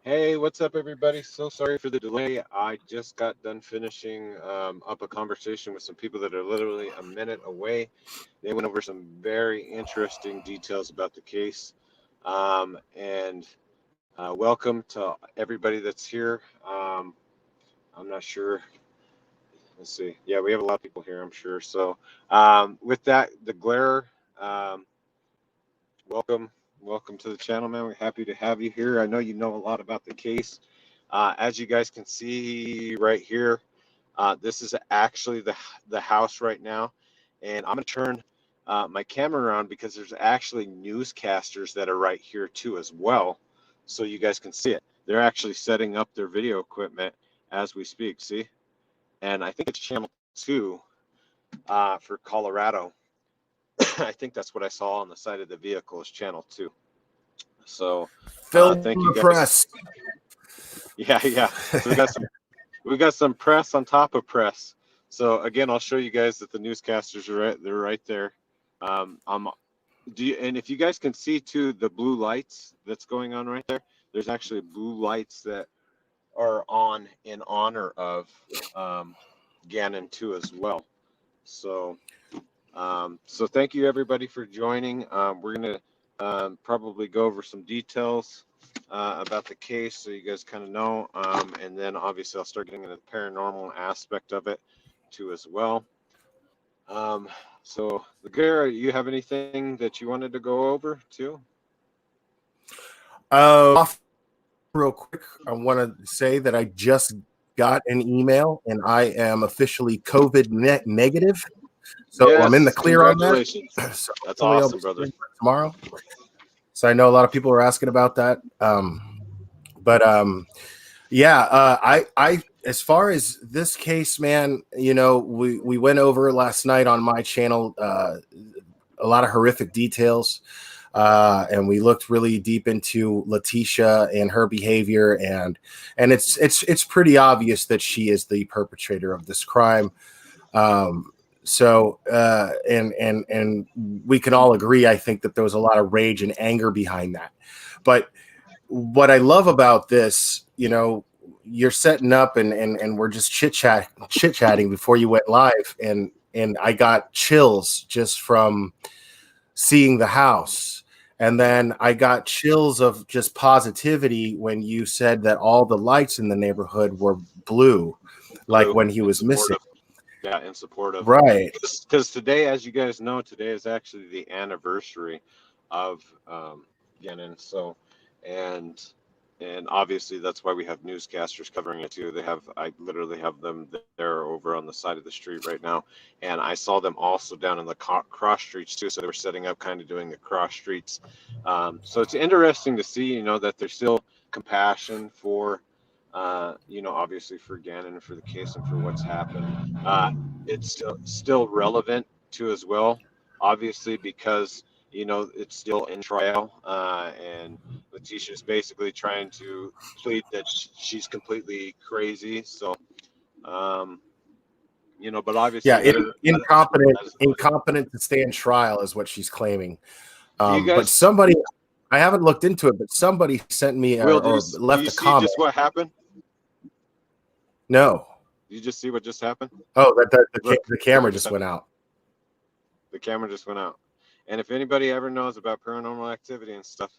Hey, what's up, everybody? So sorry for the delay. I just got done finishing up a conversation with some people that are literally a minute away. They went over some very interesting details about the case. And welcome to everybody that's here. I'm not sure. Let's see. Yeah, we have a lot of people here, I'm sure. So with that, the glare, um, welcome. Welcome to the channel, man. We're happy to have you here. I know you know a lot about the case. As you guys can see right here, this is actually the house right now. And I'm going to turn my camera around because there's actually newscasters that are right here too as well. So you guys can see it. They're actually setting up their video equipment as we speak, see? And I think it's channel 2 for Colorado. I think that's what I saw on the side of the vehicle is channel 2. So thank you guys. Press. Yeah. So we got some press on top of press. So again, I'll show you guys that the newscasters are right. They're right there. And if you guys can see too the blue lights that's going on right there, there's actually blue lights that are on in honor of Gannon too as well. So so thank you everybody for joining. We're gonna probably go over some details about the case so you guys kind of know, and then obviously I'll start getting into the paranormal aspect of it too as well. So Gary, you have anything that you wanted to go over too? Real quick, I want to say that I just got an email and I am officially COVID negative. So yes, I'm in the clear on that. So that's awesome, brother. Tomorrow. So I know a lot of people are asking about that. I as far as this case, man, you know, we went over last night on my channel a lot of horrific details. And we looked really deep into Letitia and her behavior, and it's pretty obvious that she is the perpetrator of this crime. So we can all agree, I think, that there was a lot of rage and anger behind that. But what I love about this, you know, you're setting up and we're just chit-chatting before you went live, and I got chills just from seeing the house. And then I got chills of just positivity when you said that all the lights in the neighborhood were blue, like when he was missing. Yeah, in support of, right? Because today, as you guys know, today is actually the anniversary of Gannon. So, and obviously that's why we have newscasters covering it too. I literally have them there over on the side of the street right now, and I saw them also down in the cross streets too. So they were setting up, kind of doing the cross streets. So it's interesting to see, you know, that there's still compassion for. You know, obviously for Gannon and for the case and for what's happened. It's still relevant too as well, obviously, because, you know, it's still in trial, and Letitia's basically trying to plead that she's completely crazy. So, you know, but obviously, incompetent to stand trial is what she's claiming. But somebody, I haven't looked into it, but somebody sent me or left a comment. Just what happened? No. You just see what just happened? Oh, the camera just went out. The camera just went out. And if anybody ever knows about paranormal activity and stuff,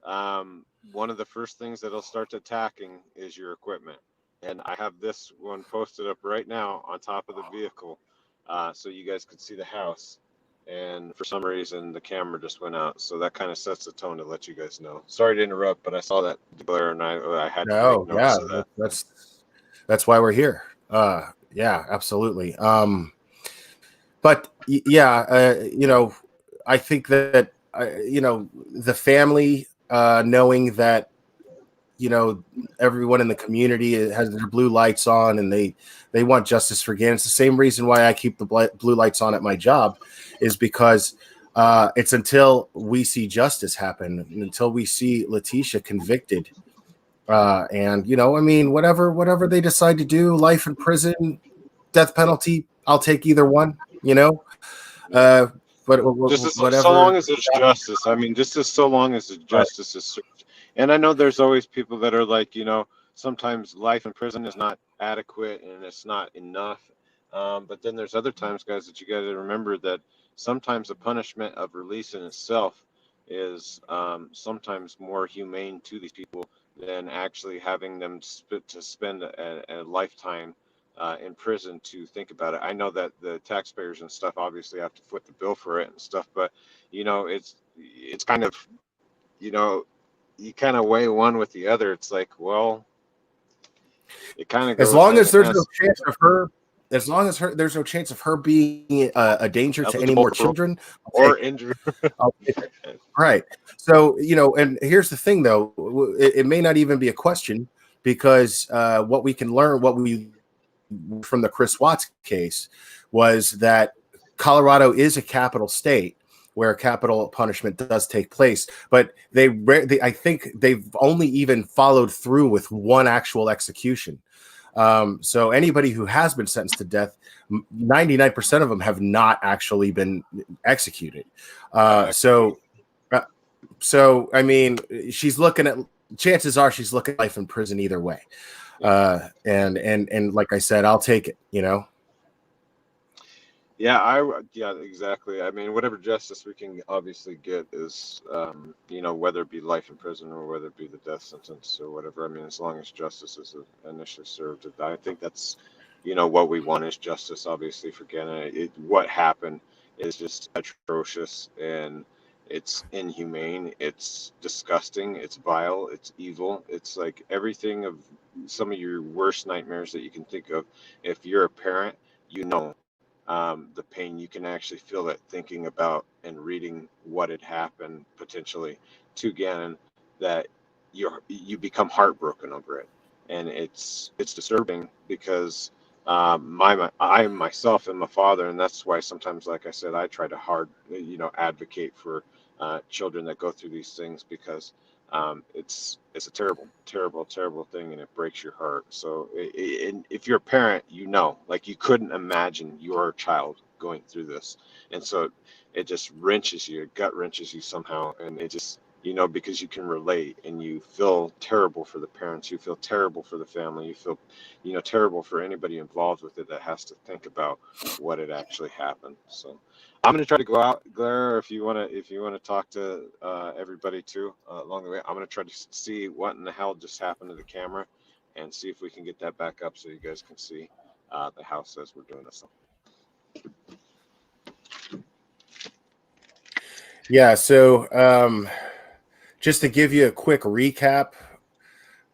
one of the first things that it'll start attacking is your equipment. And I have this one posted up right now on top of the vehicle, so you guys could see the house. And for some reason, the camera just went out. So that kind of sets the tone to let you guys know. Sorry to interrupt, but I saw that glare and I had to make notice of that. That's why we're here. Yeah, absolutely. But yeah, you know, I think that, you know, the family, knowing that, you know, everyone in the community has their blue lights on and they want justice for Gannon. It's the same reason why I keep the blue lights on at my job, is because it's until we see justice happen, until we see Letitia convicted. And, you know, I mean, whatever they decide to do, life in prison, death penalty, I'll take either one, you know. but Just as so whatever. long as there's justice. I mean, just as so long as the Right. justice is served. And I know there's always people that are like, sometimes life in prison is not adequate and it's not enough. But then there's other times, guys, that you got to remember that sometimes the punishment of release in itself is sometimes more humane to these people than actually having them to spend a lifetime in prison to think about it. I know that the taxpayers and stuff obviously have to foot the bill for it and stuff, but it's kind of, you know, you kind of weigh one with the other. It's like, well, it kind of As goes long hand as in there's hand. no chance of her, as long as there's no chance of her being a danger to any Eligible more for parole children, I'll take or it. injury. I'll take it. Right. So, and here's the thing, though, it may not even be a question because what we can learn, what we from the Chris Watts case was that Colorado is a capital state where capital punishment does take place, but I think they've only even followed through with one actual execution. So anybody who has been sentenced to death, 99% of them have not actually been executed. So I mean, she's looking at. Chances are she's looking at life in prison either way. And like I said, I'll take it. Yeah, exactly. I mean, whatever justice we can obviously get is, whether it be life in prison or whether it be the death sentence or whatever. I mean, as long as justice is initially served, I think that's, what we want is justice. Obviously, for Gannon, what happened is just atrocious and it's inhumane. It's disgusting. It's vile. It's evil. It's like everything of some of your worst nightmares that you can think of. If you're a parent, you know the pain. You can actually feel it thinking about and reading what had happened potentially to Gannon, that you become heartbroken over it, and it's disturbing because I myself am a father, and that's why sometimes, like I said, I try to advocate for children that go through these things because it's a terrible, terrible, terrible thing, and it breaks your heart. So, and if you're a parent, like you couldn't imagine your child going through this, and so it just wrenches you, it gut wrenches you somehow, and it just because you can relate and you feel terrible for the parents, you feel terrible for the family, you feel terrible for anybody involved with it that has to think about what had actually happened. So I'm going to try to go out, Blair. If you want to talk to everybody too along the way, I'm going to try to see what in the hell just happened to the camera, and see if we can get that back up so you guys can see the house as we're doing this. Yeah. So just to give you a quick recap,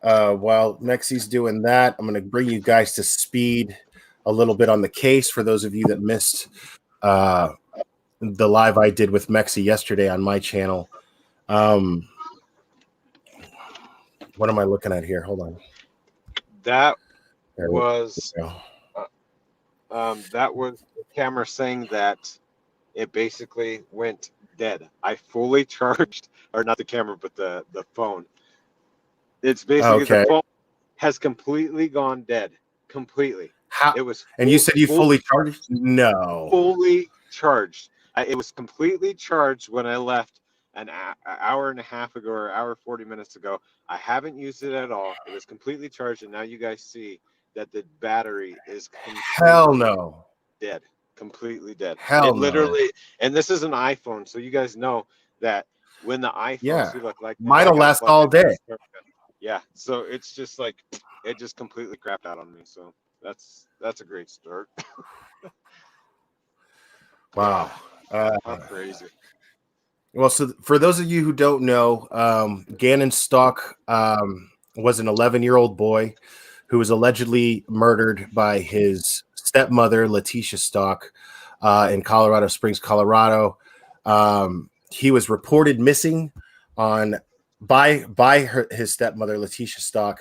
while Mekcee's doing that, I'm going to bring you guys to speed a little bit on the case for those of you that missed the live I did with Mekcee yesterday on my channel. What am I looking at here? Hold on. That There was we go. that was the camera saying that it basically went dead. I fully charged, or not the camera, but the phone. It's basically Okay. the phone has completely gone dead. Completely. How? It was And you said you fully charged? No. fully charged. It was completely charged when I left an hour and a half ago, or hour 40 minutes ago. I haven't used it at all. It was completely charged, and now you guys see that the battery is Hell completely no. dead. Completely dead. Hell It no. literally, and this is an iPhone, so you guys know that when the iPhones Yeah. look like Mine I will gotta last plug all in day. yeah, so it's just like it just completely crapped out on me. So that's a great start. Wow. How crazy. Well, so for those of you who don't know, Gannon Stauch was an 11-year-old boy who was allegedly murdered by his stepmother, Letitia Stauch, in Colorado Springs, Colorado. He was reported missing by his stepmother, Letitia Stauch,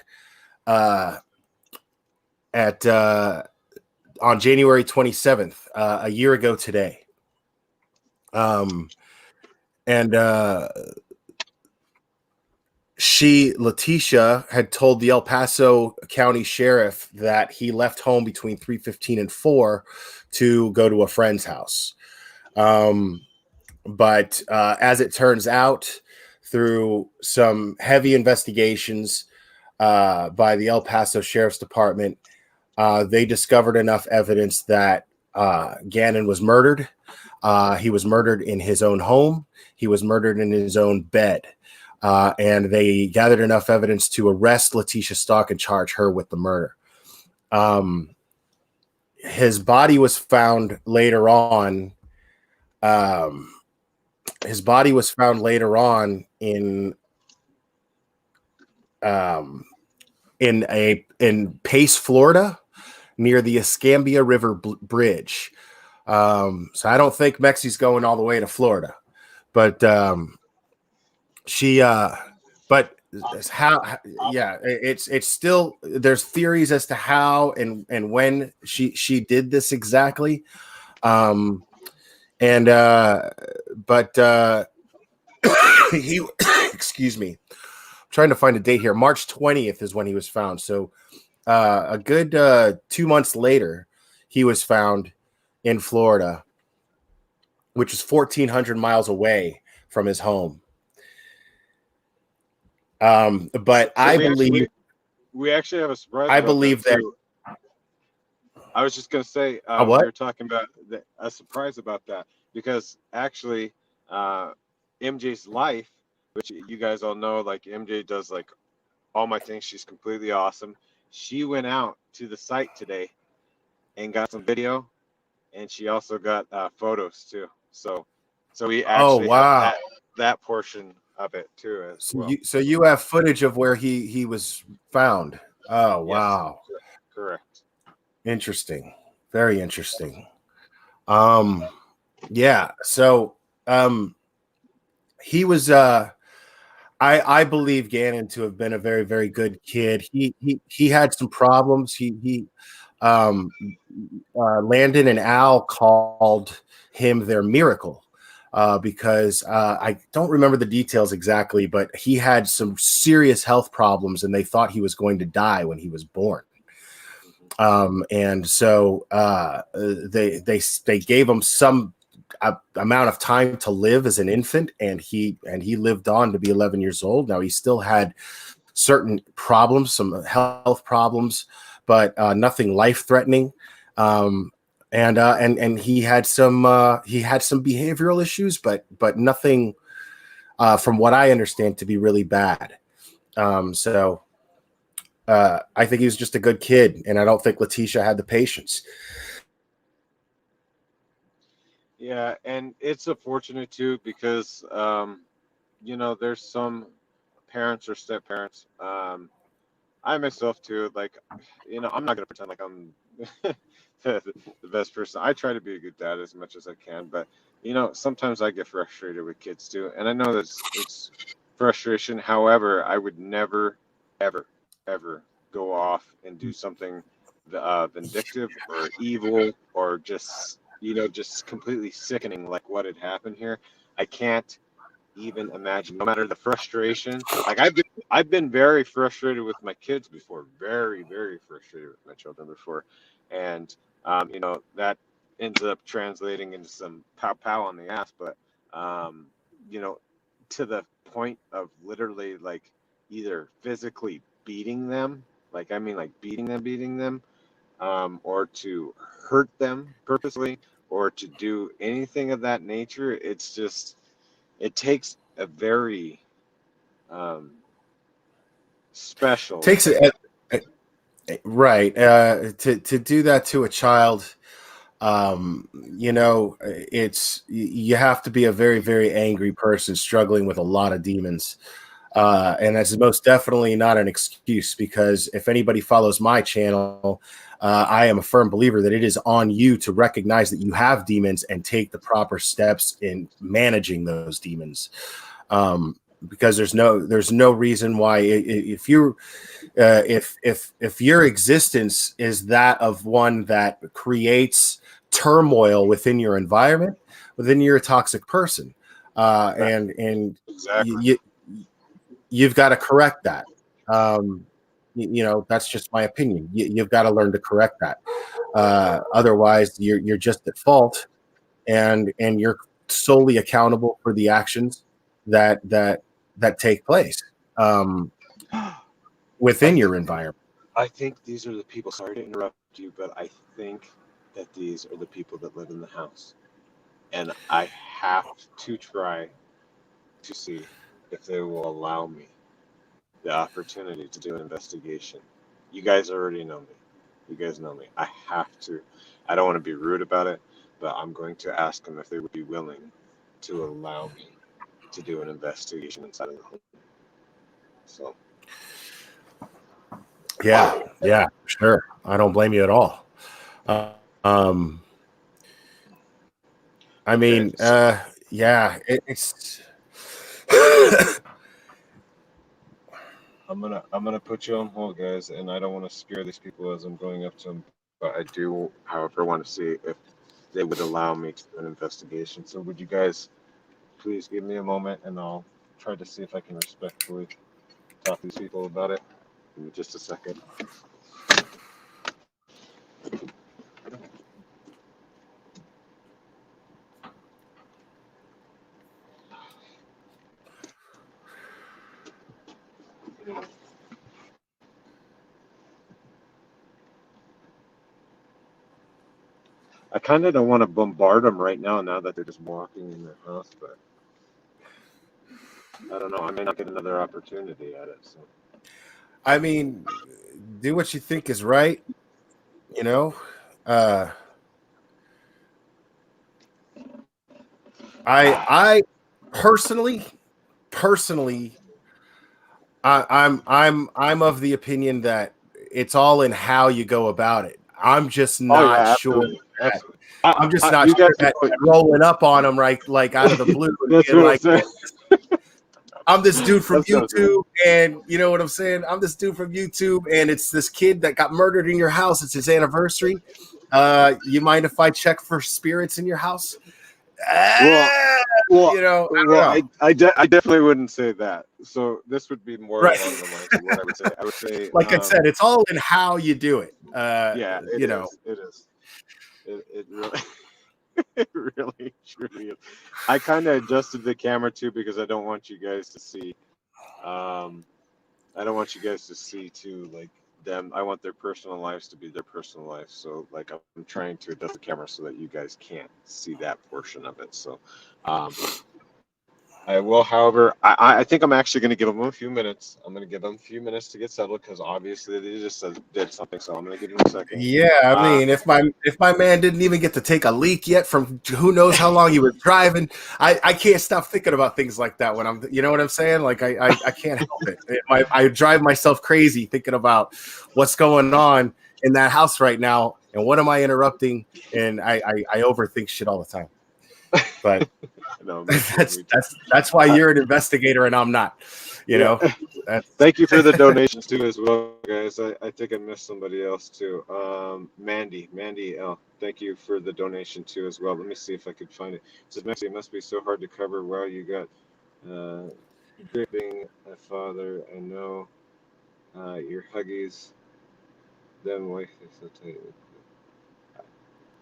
on January 27th, a year ago today. And Letitia had told the El Paso County Sheriff that he left home between 3:15 and 4 to go to a friend's house. But as it turns out, through some heavy investigations by the El Paso Sheriff's Department, they discovered enough evidence that Gannon was murdered. He was murdered in his own home. He was murdered in his own bed. And they gathered enough evidence to arrest Letitia Stauch and charge her with the murder. His body was found later on. His body was found later on in Pace, Florida, near the Escambia River Bridge. So I don't think Mekcee's going all the way to Florida, but but how, yeah, it's still, there's theories as to how and when she did this exactly. But he, excuse me, I'm trying to find a date here. March 20th is when he was found. So a good 2 months later, he was found in Florida, which is 1,400 miles away from his home. But I believe we actually have a surprise. I believe that. I was just going to say, what? we were talking about a surprise about that, because actually MJ's life, which you guys all know, like MJ does like all my things. She's completely awesome. She went out to the site today and got some video, and she also got photos too. So we actually have that portion of it too as well. So you have footage of where he was found. Oh, wow. Yes, correct. Interesting. Very interesting. Yeah. So he was I believe Gannon to have been a very, very good kid. He had some problems. Landon and Al called him their miracle because I don't remember the details exactly, but he had some serious health problems and they thought he was going to die when he was born. And so they gave him some amount of time to live as an infant, and he lived on to be 11 years old. Now, he still had certain problems, some health problems, but nothing life-threatening. And he had some behavioral issues, but nothing from what I understand to be really bad. So I think he was just a good kid, and I don't think Letitia had the patience. Yeah, and it's unfortunate too because there's some parents or step parents. I myself too, like, I'm not gonna pretend like I'm the best person. I try to be a good dad as much as I can, but sometimes I get frustrated with kids too, and I know that it's frustration. However, I would never, ever, ever go off and do something vindictive or evil or just completely sickening like what had happened here. I can't even imagine, no matter the frustration. Like I've been very frustrated with my kids before, very, very frustrated with my children before. And that ends up translating into some pow on the ass, but to the point of literally like either physically beating them, like beating them, or to hurt them purposely, or to do anything of that nature. It's just, it takes a very special. Takes it right to do that to a child. It's, you have to be a very, very angry person struggling with a lot of demons. And that's most definitely not an excuse, because if anybody follows my channel, I am a firm believer that it is on you to recognize that you have demons and take the proper steps in managing those demons. Because there's no reason why, if your existence is that of one that creates turmoil within your environment, well, then you're a toxic person, and Exactly. you've got to correct that. That's just my opinion. You've got to learn to correct that. Otherwise, you're just at fault, and you're solely accountable for the actions that take place within your environment. I think these are the people. Sorry to interrupt you, but I think that these are the people that live in the house, and I have to try to see if they will allow me the opportunity to do an investigation. You guys already know me. You guys know me. I have to. I don't want to be rude about it, but I'm going to ask them if they would be willing to allow me to do an investigation inside of the home. So. Yeah, sure. I don't blame you at all. I mean, yeah, it's. I'm gonna put you on hold, guys, and I don't want to scare these people as I'm going up to them, but I do, however, want to see if they would allow me to do an investigation. So would you guys please give me a moment, and I'll try to see if I can respectfully talk to these people about it. Give me just a second. I kind of don't want to bombard them right now that they're just walking in their house, but I don't know. I may not get another opportunity at it. So. I mean, do what you think is right, you know. I personally, I'm of the opinion that it's all in how you go about it. I'm just not sure. Absolutely. I'm just not you sure guys that rolling up on them right, like out of the blue, and That's being what like, I'm saying. I'm this dude from That's what I'm saying. YouTube, and you know what I'm saying? I'm this dude from YouTube, and it's this kid that got murdered in your house. It's his anniversary. You mind if I check for spirits in your house? Well, You know, I definitely wouldn't say that. So this would be more right. along the lines of what I would say. I would say, Like I said, it's all in how you do it. yeah, you know, it is. It really, it really, truly is. I kind of adjusted the camera too because I don't want you guys to see. I don't want you guys to see too like them. I want their personal lives to be their personal lives. So like I'm trying to adjust the camera so that you guys can't see that portion of it. So I will, however, I think I'm actually going to give them a few minutes. I'm going to give them a few minutes to get settled because obviously they just did something. So I'm going to give them a second. yeah. I mean, if my man didn't even get to take a leak yet from who knows how long he was driving, I can't stop thinking about things like that when I'm, you know what I'm saying? Like I can't help it. I drive myself crazy thinking about what's going on in that house right now and what am I interrupting? And I overthink shit all the time. But no, that's why you're an investigator and I'm not. You know. Thank you for the donations too, as well, guys. I think I missed somebody else too. Mandy L. Thank you for the donation too, as well. Let me see if I could find it. It says, Mekcee, it must be so hard to cover. Wow, you got being a father. I know your huggies. Then wife is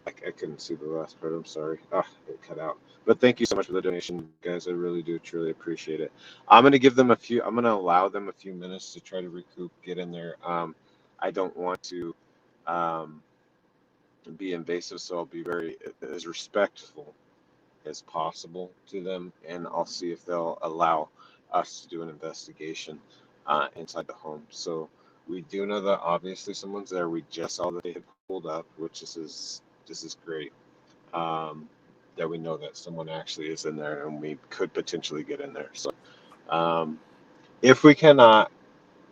I couldn't see the last part. I'm sorry. It cut out. But thank you so much for the donation, guys. I really do truly appreciate it. I'm going to give them I'm going to allow them a few minutes to try to recoup, get in there. I don't want to be invasive, so I'll be very as respectful as possible to them, and I'll see if they'll allow us to do an investigation inside the home. So we do know that obviously someone's there. We just saw that they had pulled up, which this is great. That we know that someone actually is in there, and we could potentially get in there. So if we cannot,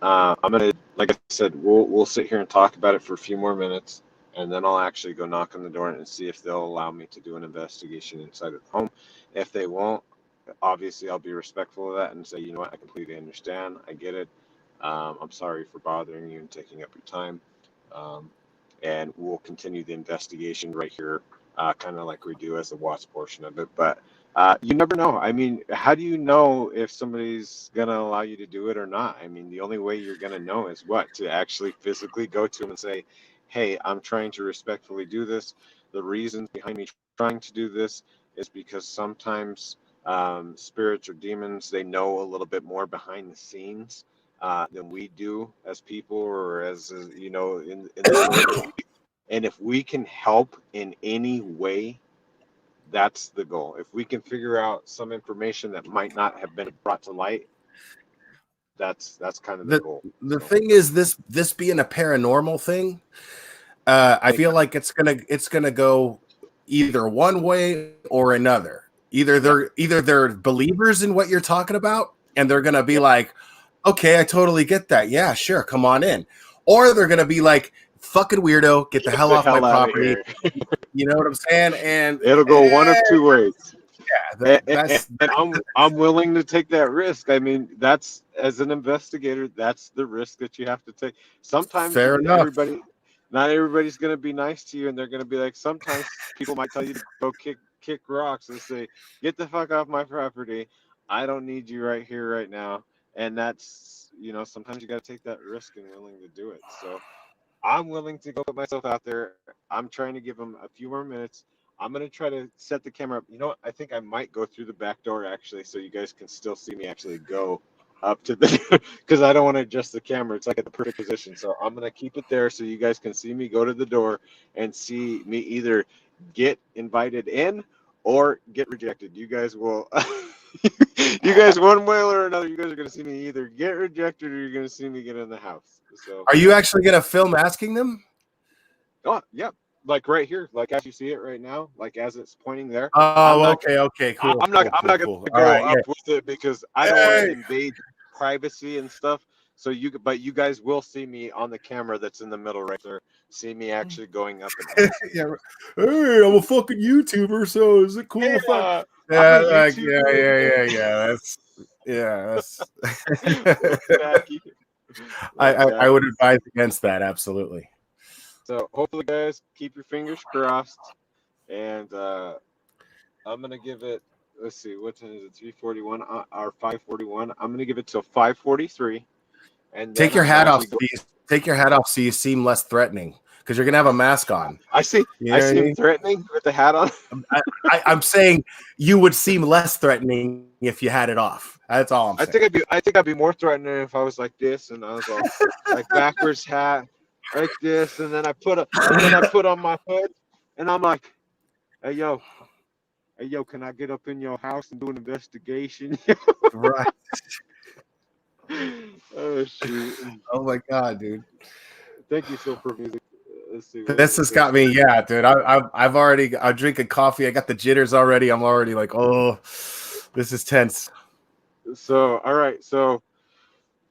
I'm gonna, like I said, we'll sit here and talk about it for a few more minutes, and then I'll actually go knock on the door and see if they'll allow me to do an investigation inside of the home. If they won't, obviously I'll be respectful of that and say, you know what, I completely understand. I get it. I'm sorry for bothering you and taking up your time. And we'll continue the investigation right here, kind of like we do as the Watts portion of it. But you never know. I mean, how do you know if somebody's going to allow you to do it or not? I mean, the only way you're going to know is what? To actually physically go to them and say, hey, I'm trying to respectfully do this. The reasons behind me trying to do this is because sometimes spirits or demons, they know a little bit more behind the scenes than we do as people, or as you know, in the world. And if we can help in any way, that's the goal. If we can figure out some information that might not have been brought to light, that's kind of the goal. The thing is, this being a paranormal thing, I feel like it's gonna go either one way or another. Either they're believers in what you're talking about, and they're gonna be like, okay, I totally get that. Yeah, sure, come on in. Or they're gonna be like, fucking weirdo, get the hell off my property. You know what I'm saying? And it'll go one of two ways. Yeah, and I'm willing to take that risk. I mean, that's, as an investigator, that's the risk that you have to take. Sometimes not everybody's going to be nice to you, and they're going to be like, sometimes people might tell you to go kick rocks and say, get the fuck off my property. I don't need you right here, right now. And that's, you know, sometimes you got to take that risk and willing to do it. So I'm willing to go put myself out there. I'm trying to give them a few more minutes. I'm going to try to set the camera up. You know what? I think I might go through the back door, actually, so you guys can still see me actually go up to the, because I don't want to adjust the camera. It's like at the perfect position. So I'm going to keep it there so you guys can see me go to the door and see me either get invited in or get rejected. You guys will, you guys, one way or another, you guys are going to see me either get rejected or you're going to see me get in the house. So are you actually going to film asking them? Oh, yeah. Like right here, like as you see it right now, like as it's pointing there. Oh, okay, cool. I'm not going to go up with it because I don't want to invade privacy and stuff. So but you guys will see me on the camera that's in the middle right there. See me actually going up and yeah. Hey, I'm a fucking YouTuber, so is it cool if I? That's I would advise against that, absolutely. So hopefully, guys, keep your fingers crossed, and I'm gonna give it. Let's see, what time is it? 3:41 or 5:41? I'm gonna give it till 5:43, and take your hat off. Take your hat off so you seem less threatening, because you're gonna have a mask on. I see. I seem threatening with the hat on. I'm saying you would seem less threatening if you had it off. That's all I'm saying. I think I'd be more threatening if I was like this, and I was all like backwards hat, like this, and then I put on my hood, and I'm like, hey yo, can I get up in your house and do an investigation? Right. Oh shoot. Oh my god, dude. Thank you so for music. Let's see. This has got me, yeah, dude. I'm drinking coffee. I got the jitters already. I'm already like, oh, this is tense. So all right, so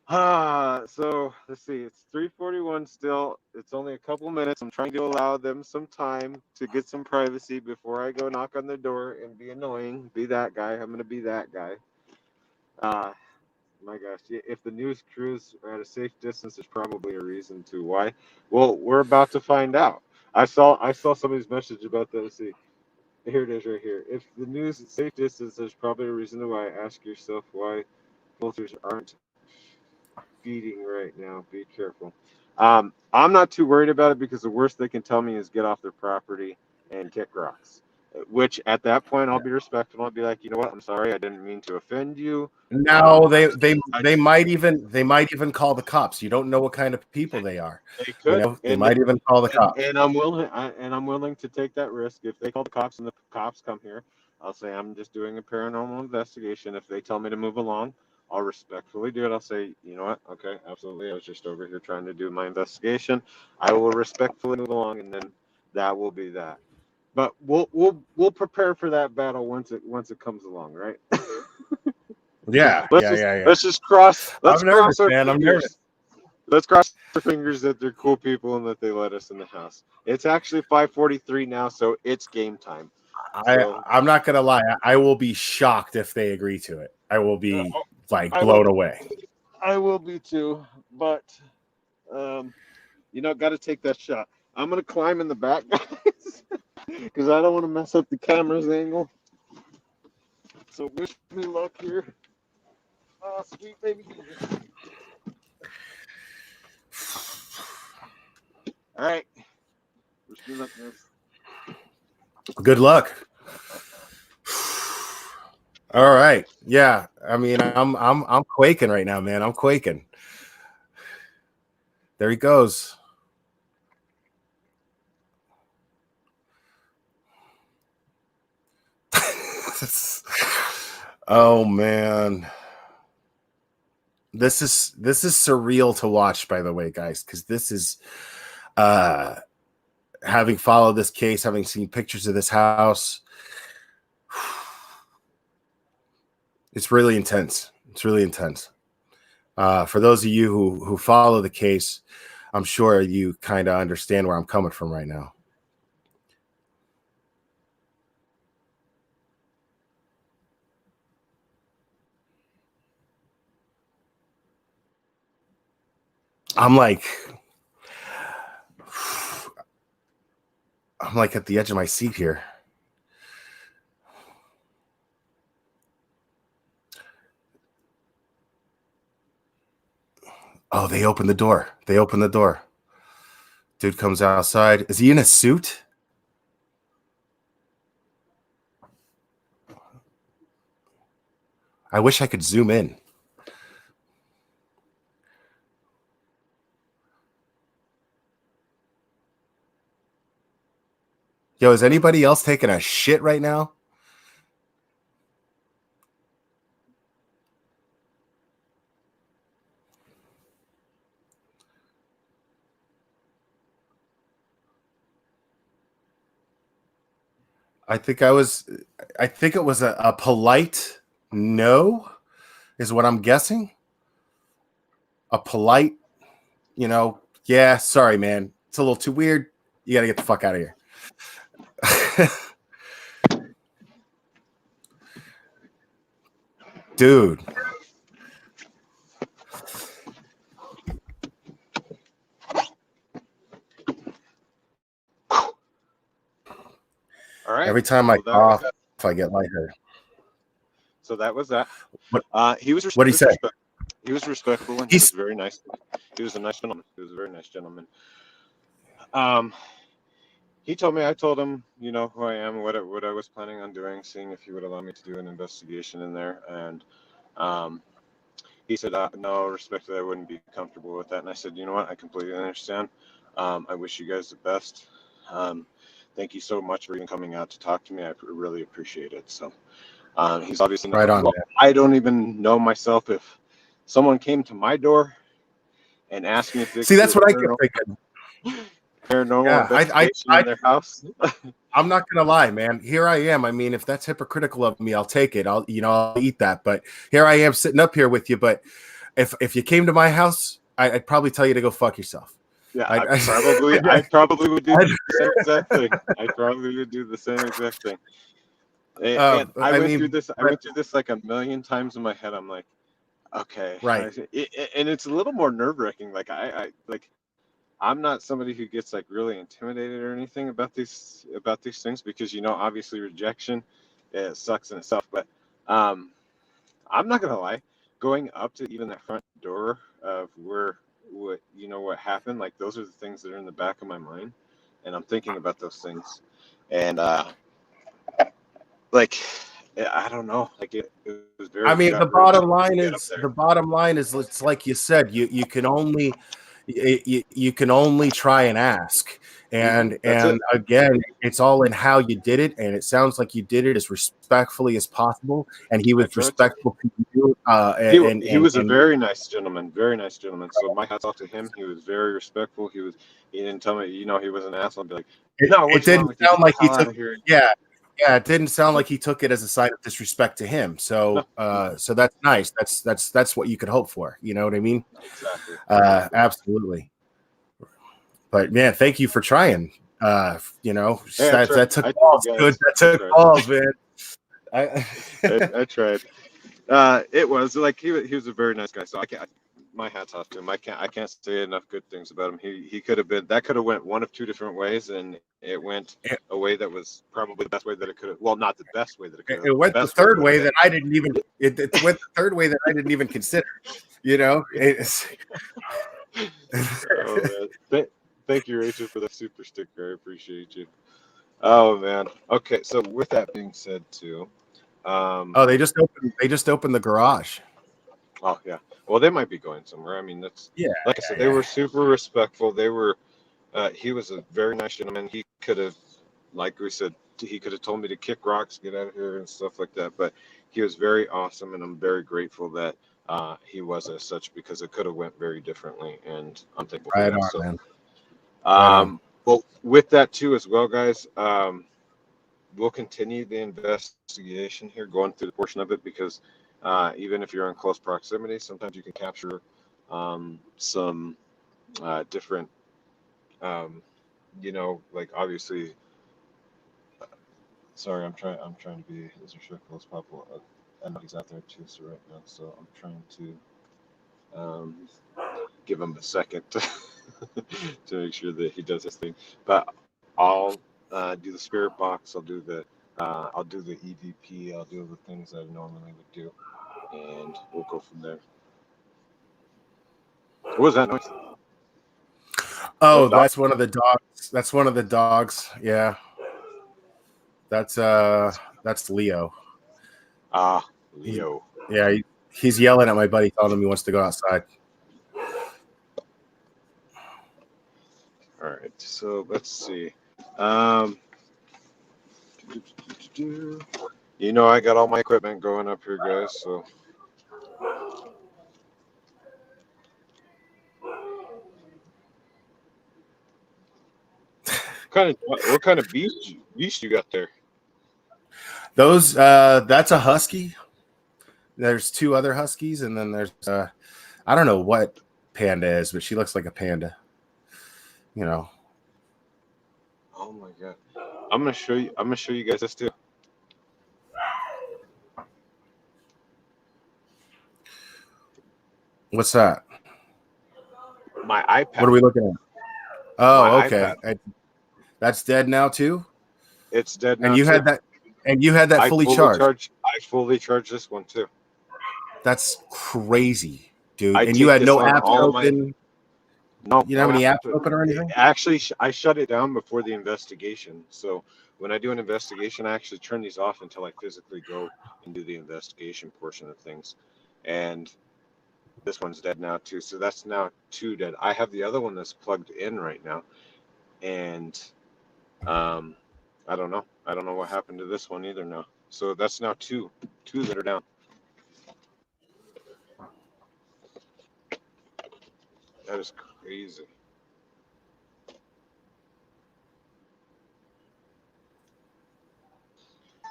let's see. It's 3:41 still. It's only a couple minutes. I'm trying to allow them some time to get some privacy before I go knock on the door and be annoying. Be that guy. I'm gonna be that guy. My gosh, if the news crews are at a safe distance, there's probably a reason to why. Well, we're about to find out. I saw somebody's message about that. Let's see. Here it is right here. If the news is safe distance, there's probably a reason to why. Ask yourself why filters aren't feeding right now. Be careful. I'm not too worried about it because the worst they can tell me is get off their property and kick rocks. Which at that point I'll be respectful. I'll be like, you know what? I'm sorry. I didn't mean to offend you. No, they might even call the cops. You don't know what kind of people they are. They could. You know, they might even call the cops. And I'm willing to take that risk. If they call the cops and the cops come here, I'll say I'm just doing a paranormal investigation. If they tell me to move along, I'll respectfully do it. I'll say, you know what? Okay, absolutely. I was just over here trying to do my investigation. I will respectfully move along, and then that will be that. But we'll prepare for that battle once it comes along, right? Let's just cross. Let's cross our fingers. I'm nervous. Let's cross our fingers that they're cool people and that they let us in the house. It's actually 5:43 now, so it's game time. I'm not gonna lie. I will be shocked if they agree to it. I will be blown away. I will be too, but got to take that shot. I'm gonna climb in the back, guys, because I don't want to mess up the camera's angle. So wish me luck here. Oh, sweet baby. All right. Wish me luck, guys. Good luck. All right. Yeah. I mean, I'm quaking right now, man. I'm quaking. There he goes. Oh man. This is surreal to watch, by the way, guys, because this is having followed this case, having seen pictures of this house. It's really intense. It's really intense. For those of you who follow the case, I'm sure you kind of understand where I'm coming from right now. I'm like at the edge of my seat here. Oh, they opened the door. They opened the door. Dude comes outside. Is he in a suit? I wish I could zoom in. Yo, is anybody else taking a shit right now? I think it was a polite no, is what I'm guessing. A polite, yeah, sorry, man. It's a little too weird. You got to get the fuck out of here. Dude. All right. Every time I cough, I get lightheaded. So that was that. What? He was. What did he say? He was respectful and he was very nice. He was a nice gentleman. He was a very nice gentleman. He told me. I told him, who I am, what I was planning on doing, seeing if he would allow me to do an investigation in there, and he said, no, respectfully, I wouldn't be comfortable with that. And I said, you know what? I completely understand. I wish you guys the best. Thank you so much for even coming out to talk to me. I really appreciate it. So he's obviously right on. I don't even know myself if someone came to my door and asked me if they see. That's what I kept thinking. Paranormal investigation in their house. I'm not gonna lie, man. Here I am. I mean, if that's hypocritical of me, I'll take it. I'll eat that. But here I am sitting up here with you. But if you came to my house, I'd probably tell you to go fuck yourself. Yeah, I probably would do the same exact thing. I probably would do the same exact thing. And I went through this like a million times in my head. I'm like, okay, right. And it's a little more nerve wracking. Like I'm not somebody who gets like really intimidated or anything about these things because obviously rejection, it sucks in itself. But I'm not gonna lie, going up to even that front door of what happened, like those are the things that are in the back of my mind, and I'm thinking about those things, and like I don't know, like it was very. I mean, the bottom line is it's like you said, you can only you can only try and ask, and again, it's all in how you did it, and it sounds like you did it as respectfully as possible, and he was respectful to you. He was a very nice gentleman, So my hats off to him. He was very respectful. He didn't tell me, he was an asshole. I'd be like, no, it didn't sound like he took. Yeah, it didn't sound like he took it as a sign of disrespect to him. So, so that's nice. That's what you could hope for. You know what I mean? Exactly. Absolutely. But man, thank you for trying. That took balls. Good. That took balls, man. I tried. It was like he was a very nice guy. So my hat's off to him. I can't say enough good things about him. He could have went one of two different ways, and it went a way that was probably the best way that it could have. Well, not the best way that it could have. It went the third way that I didn't even. It went the third way that I didn't even consider. Thank you, Rachel, for the super sticker. I appreciate you. Oh man. Okay, so with that being said, too, Oh, they just opened the garage. Oh yeah. Well, they might be going somewhere. I mean, that's Yeah, like I said, they yeah. were super respectful. They were. He was a very nice gentleman. He could have, like we said, he could have told me to kick rocks, get out of here, and stuff like that. But he was very awesome, and I'm very grateful that he was as such because it could have went very differently, and I'm thankful for Right that. on, So, man. Right on. well, with that too as well, guys. We'll continue the investigation here, going through the portion of it because even if you're in close proximity, sometimes you can capture some different, um, like obviously. Sorry, I'm trying to be as respectful as possible. I know he's out there too, so right now, so I'm trying to give him a second to make sure that he does his thing. But I'll do the spirit box. I'll do the EVP. I'll do the things that I normally would do, and we'll go from there. What was that noise? Oh, That dog? that's one of the dogs. That's one of the dogs. Yeah. That's Leo. Ah, He, Leo. yeah, he's yelling at my buddy, telling him he wants to go outside. All right, so let's see. Um, I got all my equipment going up here, guys. So what kind of beast you got there? Those that's a husky. There's two other huskies, and then there's I don't know what panda is, but she looks like a panda. You know. Oh my god. I'm gonna show you. I'm gonna show you guys this too. What's that? My What are iPad. we looking at? Oh, My okay. iPad. That's dead now too. It's dead And now you too. had that. And you had that I fully fully charged. charged. I fully charged this one too. That's crazy, dude. I And you take had this no on apps all my. open. No, You don't no have any apps apps. open or anything? Actually, I shut it down before the investigation. So when I do an investigation, I actually turn these off until I physically go and do the investigation portion of things. And this one's dead now too. So that's now two dead. I have the other one that's plugged in right now, and um, I don't know. I don't know what happened to this one either now. So that's now two that are down. That is crazy.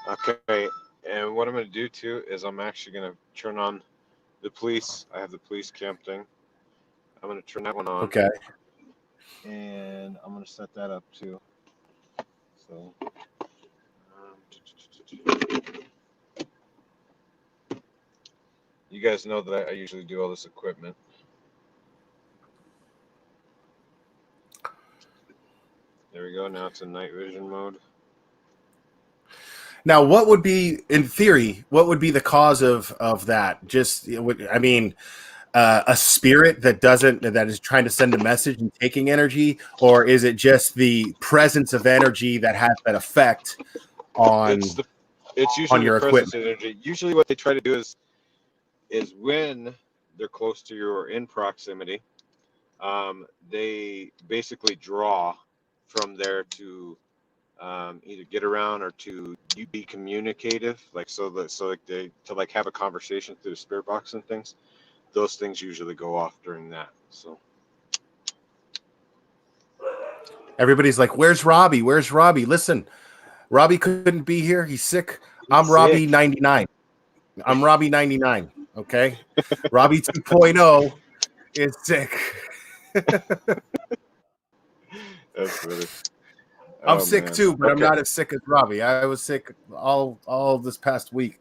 Okay, and what I'm going to do too is I'm actually going to turn on the police. I have the police cam thing. I'm going to turn that one on. Okay. And I'm going to set that up too. So, you guys know that I usually do all this equipment. There we go. Now it's in night vision mode. Now, what would be, in theory, what would be the cause of that? Just, I mean, a spirit that is trying to send a message and taking energy, or is it just the presence of energy that has that effect It's on the it's usually the your presence equipment? of energy. Usually, what they try to do is when they're close to you or in proximity, they basically draw from there to either get around or to be communicative, like like they to like have a conversation through the spirit box and things. Those things usually go off during that. So Everybody's like, "Where's Robbie? Where's Robbie?" Listen, Robbie couldn't be here. He's sick. he's I'm Robbie sick. 99. I'm Robbie 99. Okay, Robbie 2.0 is sick. That's funny. I'm Oh sick man. too, but I'm Okay. not as sick as Robbie. I was sick all this past week.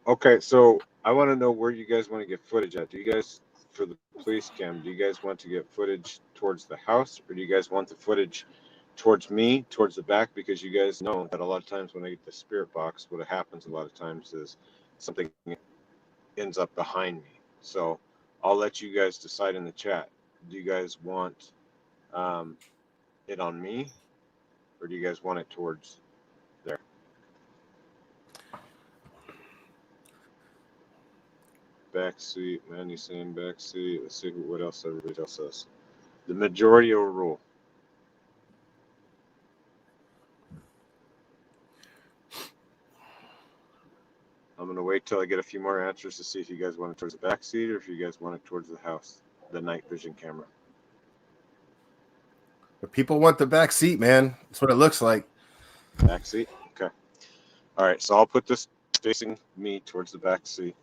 Okay. So I want to know where you guys want to get footage at. Do you guys, for the police cam, do you guys want to get footage towards the house, or do you guys want the footage towards me, towards the back? Because you guys know that a lot of times when I get the spirit box, what happens a lot of times is something ends up behind me. So I'll let you guys decide in the chat. Do you guys want um, it on me, or do you guys want it towards there? back seat. Manny saying back seat. Let's see what else everybody else says. The majority will rule. I'm going to wait till I get a few more answers to see if you guys want it towards the back seat or if you guys want it towards the house, the night vision camera. But people want the back seat, man. That's what it looks like. Back seat? Okay. All right, so I'll put this facing me towards the back seat.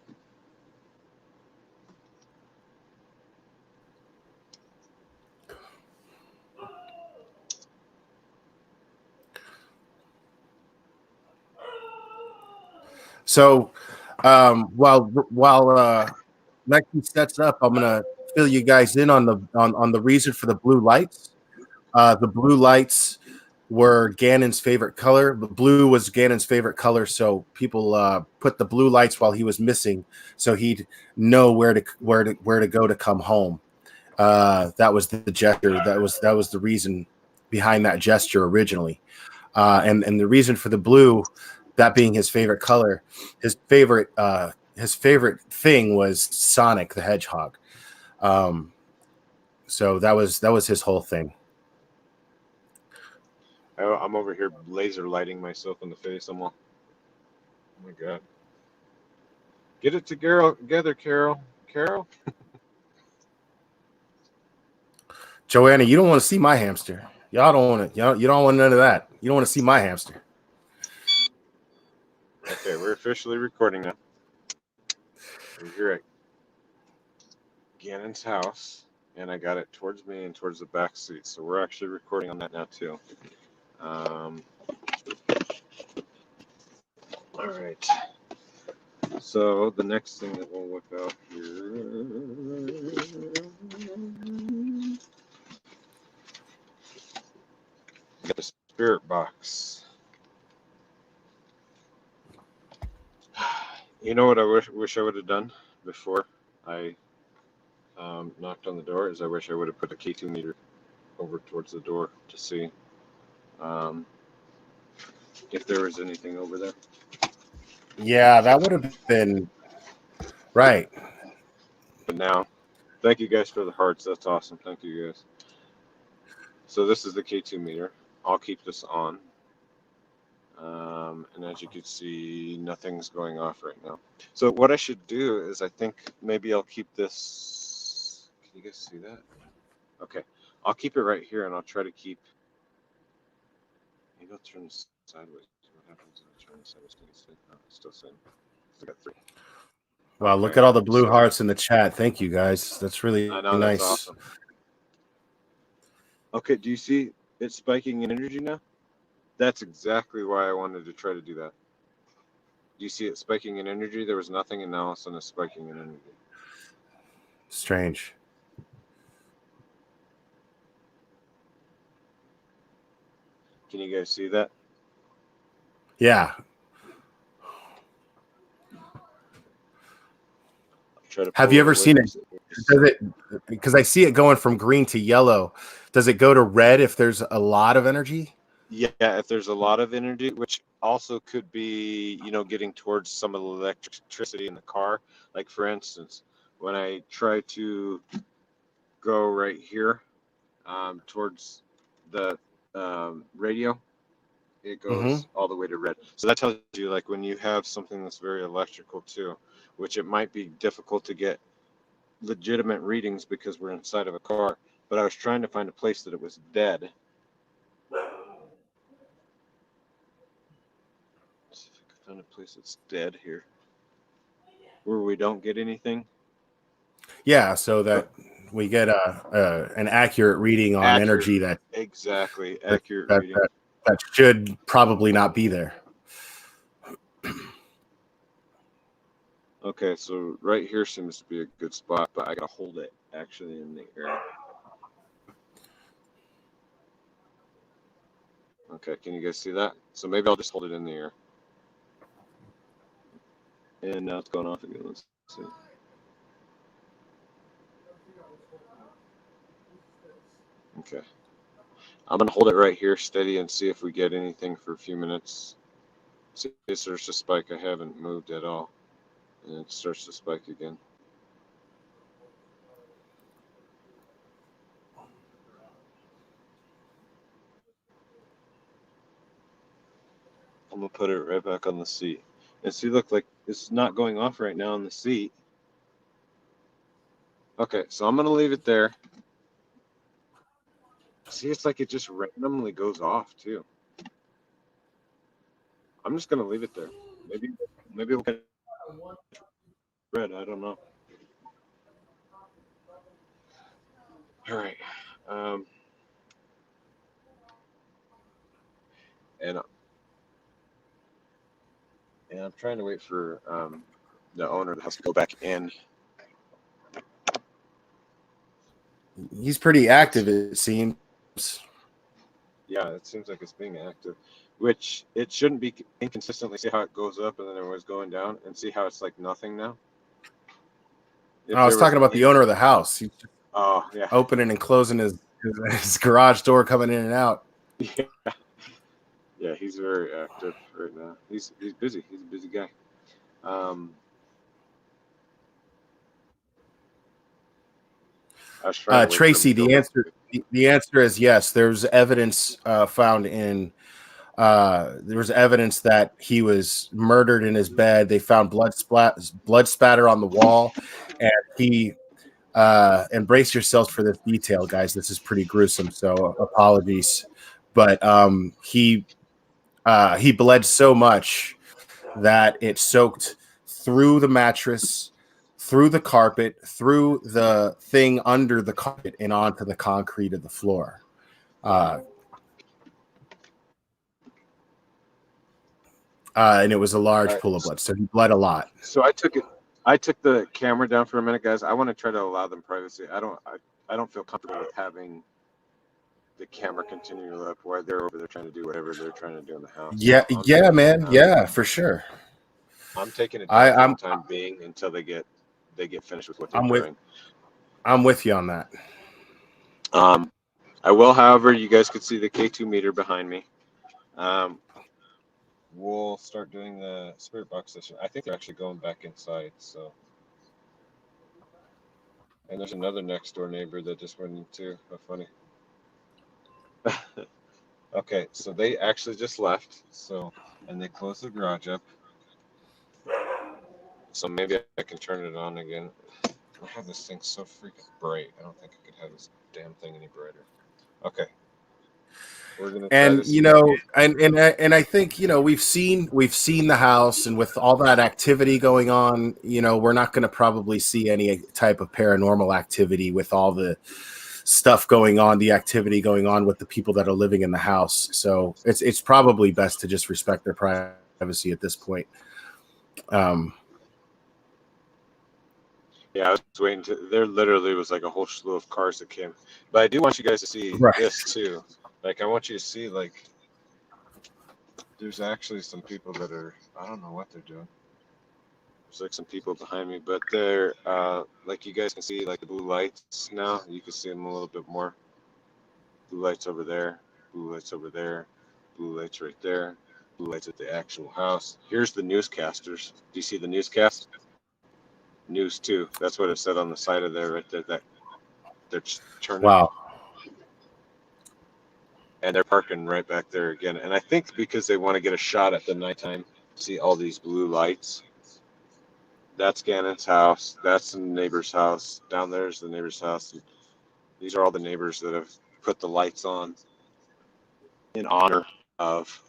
So while Mekcee sets up, I'm gonna fill you guys in on the reason for the blue lights. The blue lights were Gannon's favorite color. The blue was Gannon's favorite color, so people put the blue lights while he was missing, so he'd know where to go to come home. That was the gesture. That was the reason behind that gesture originally, and the reason for the blue, that being his favorite color, his favorite thing was Sonic the Hedgehog. So that was his whole thing. I'm over here laser lighting myself in the face. I'm all, oh my God. Get it together, Carol. Carol? Joanna, you don't want to see my hamster. Y'all don't want to. You don't want none of that. You don't want to see my hamster. Okay, we're officially recording now. We're here at Gannon's house, and I got it towards me and towards the back seat. So we're actually recording on that now too. All right. So the next thing that we'll look out here. Got the spirit box. You know what I wish I would have done before I knocked on the door is I wish I would have put a K2 meter over towards the door to see if there was anything over there. Yeah, that would have been right. But now, thank you guys for the hearts. That's awesome. Thank you guys. So this is the K2 meter. I'll keep this on. And as you can see, nothing's going off right now. So what I should do is I think maybe I'll keep this. Can you guys see that? Okay. I'll keep it right here and I'll try to keep. Maybe I'll turn this sideways. What happens if I turn this sideways? Can you see? No, it's still same. I got 3. Wow, Okay, look at all the blue so, hearts in the chat. Thank you guys. That's really I know, nice. that's awesome. Okay, do you see it spiking in energy now? That's exactly why I wanted to try to do that. Do you see it spiking in energy? There was nothing, and now all of a sudden it's spiking in energy. Strange. Can you guys see that? Yeah. Have you ever seen it? Does it? Because I see it going from green to yellow. Does it go to red if there's a lot of energy? Yeah, if there's a lot of energy, which also could be, getting towards some of the electricity in the car. Like for instance, when I try to go right here towards the radio, it goes all the way to red. So that tells you, like, when you have something that's very electrical too, which it might be difficult to get legitimate readings because we're inside of a car. But I was trying to find a place that it was dead. Let's see if I can find a place that's dead here, where we don't get anything. Yeah, so that we get an accurate reading on energy that exactly that, accurate that, reading. that should probably not be there. Okay, so right here seems to be a good spot, but I gotta hold it actually in the air. Okay, can you guys see that? So maybe I'll just hold it in the air. And now it's going off again. Let's see. Okay. I'm going to hold it right here steady and see if we get anything for a few minutes. See if there's a spike. I haven't moved at all. And it starts to spike again. I'm gonna put it right back on the seat. And see, look, like it's not going off right now on the seat. Okay, so I'm gonna leave it there. See, it's like it just randomly goes off too. I'm just gonna leave it there. Maybe, maybe we'll get red. I don't know. All right. Um, and I'm trying to wait for the owner of the house to go back in. He's pretty active, it seems. Yeah, it seems like it's being active, which it shouldn't be inconsistently. See how it goes up and then it was going down, and see how it's like nothing now. If I was there was talking about any, the owner of the house. He's oh yeah, opening and closing his garage door, coming in and out. yeah, yeah, he's very active right now. He's busy. He's a busy guy. I was trying to wait for him Tracy, to go back. the answer is yes. There's evidence found in. There was evidence that he was murdered in his bed. They found blood spatter on the wall, and he. And brace yourselves for this detail, guys. This is pretty gruesome, so apologies. But he bled so much that it soaked through the mattress, through the carpet, through the thing under the carpet, and onto the concrete of the floor. And it was a large pool of blood, so he bled a lot. So I took the camera down for a minute, guys. I want to try to allow them privacy. I don't feel comfortable with having the camera continue up while they're over there trying to do whatever they're trying to do in the house. Yeah, yeah, man. Yeah, for sure. I'm taking it down for the time being until they get finished with what they're doing. I'm with you on that. I will, however, you guys could see the K2 meter behind me. We'll start doing the spirit box session. I think they're actually going back inside. So, and there's another next door neighbor that just went in too. How funny. Okay, so they actually just left. So, and they closed the garage up. So maybe I can turn it on again. I have this thing so freaking bright. I don't think I could have this damn thing any brighter. Okay. We're gonna and and I think we've seen the house, and with all that activity going on, we're not going to probably see any type of paranormal activity with all the stuff going on, the activity going on with the people that are living in the house. So it's probably best to just respect their privacy at this point. Yeah, I was waiting there literally was like a whole slew of cars that came. But I do want you guys to see this too. Like, I want you to see, like, there's actually some people that are, I don't know what they're doing. There's like some people behind me, but they're, like, you guys can see, like, the blue lights now. You can see them a little bit more. Blue lights over there, blue lights over there, blue lights right there, blue lights at the actual house. Here's the newscasters. Do you see the newscast? News 2. That's what it said on the side of there right there. That they're turning. Wow. And they're parking right back there again. And I think because they want to get a shot at the nighttime, see all these blue lights. That's Gannon's house. That's the neighbor's house. Down there's the neighbor's house. And these are all the neighbors that have put the lights on in honor of.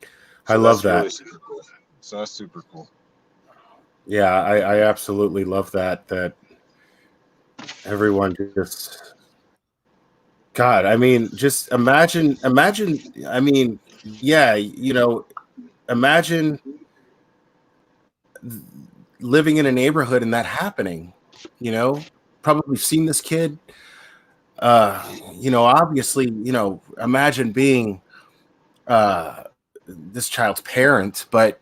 So I love that. Really super cool. So that's super cool. Yeah, I absolutely love that everyone just, God, I mean, just imagine, I mean, yeah, imagine living in a neighborhood and that happening, probably seen this kid, obviously, imagine being this child's parent, but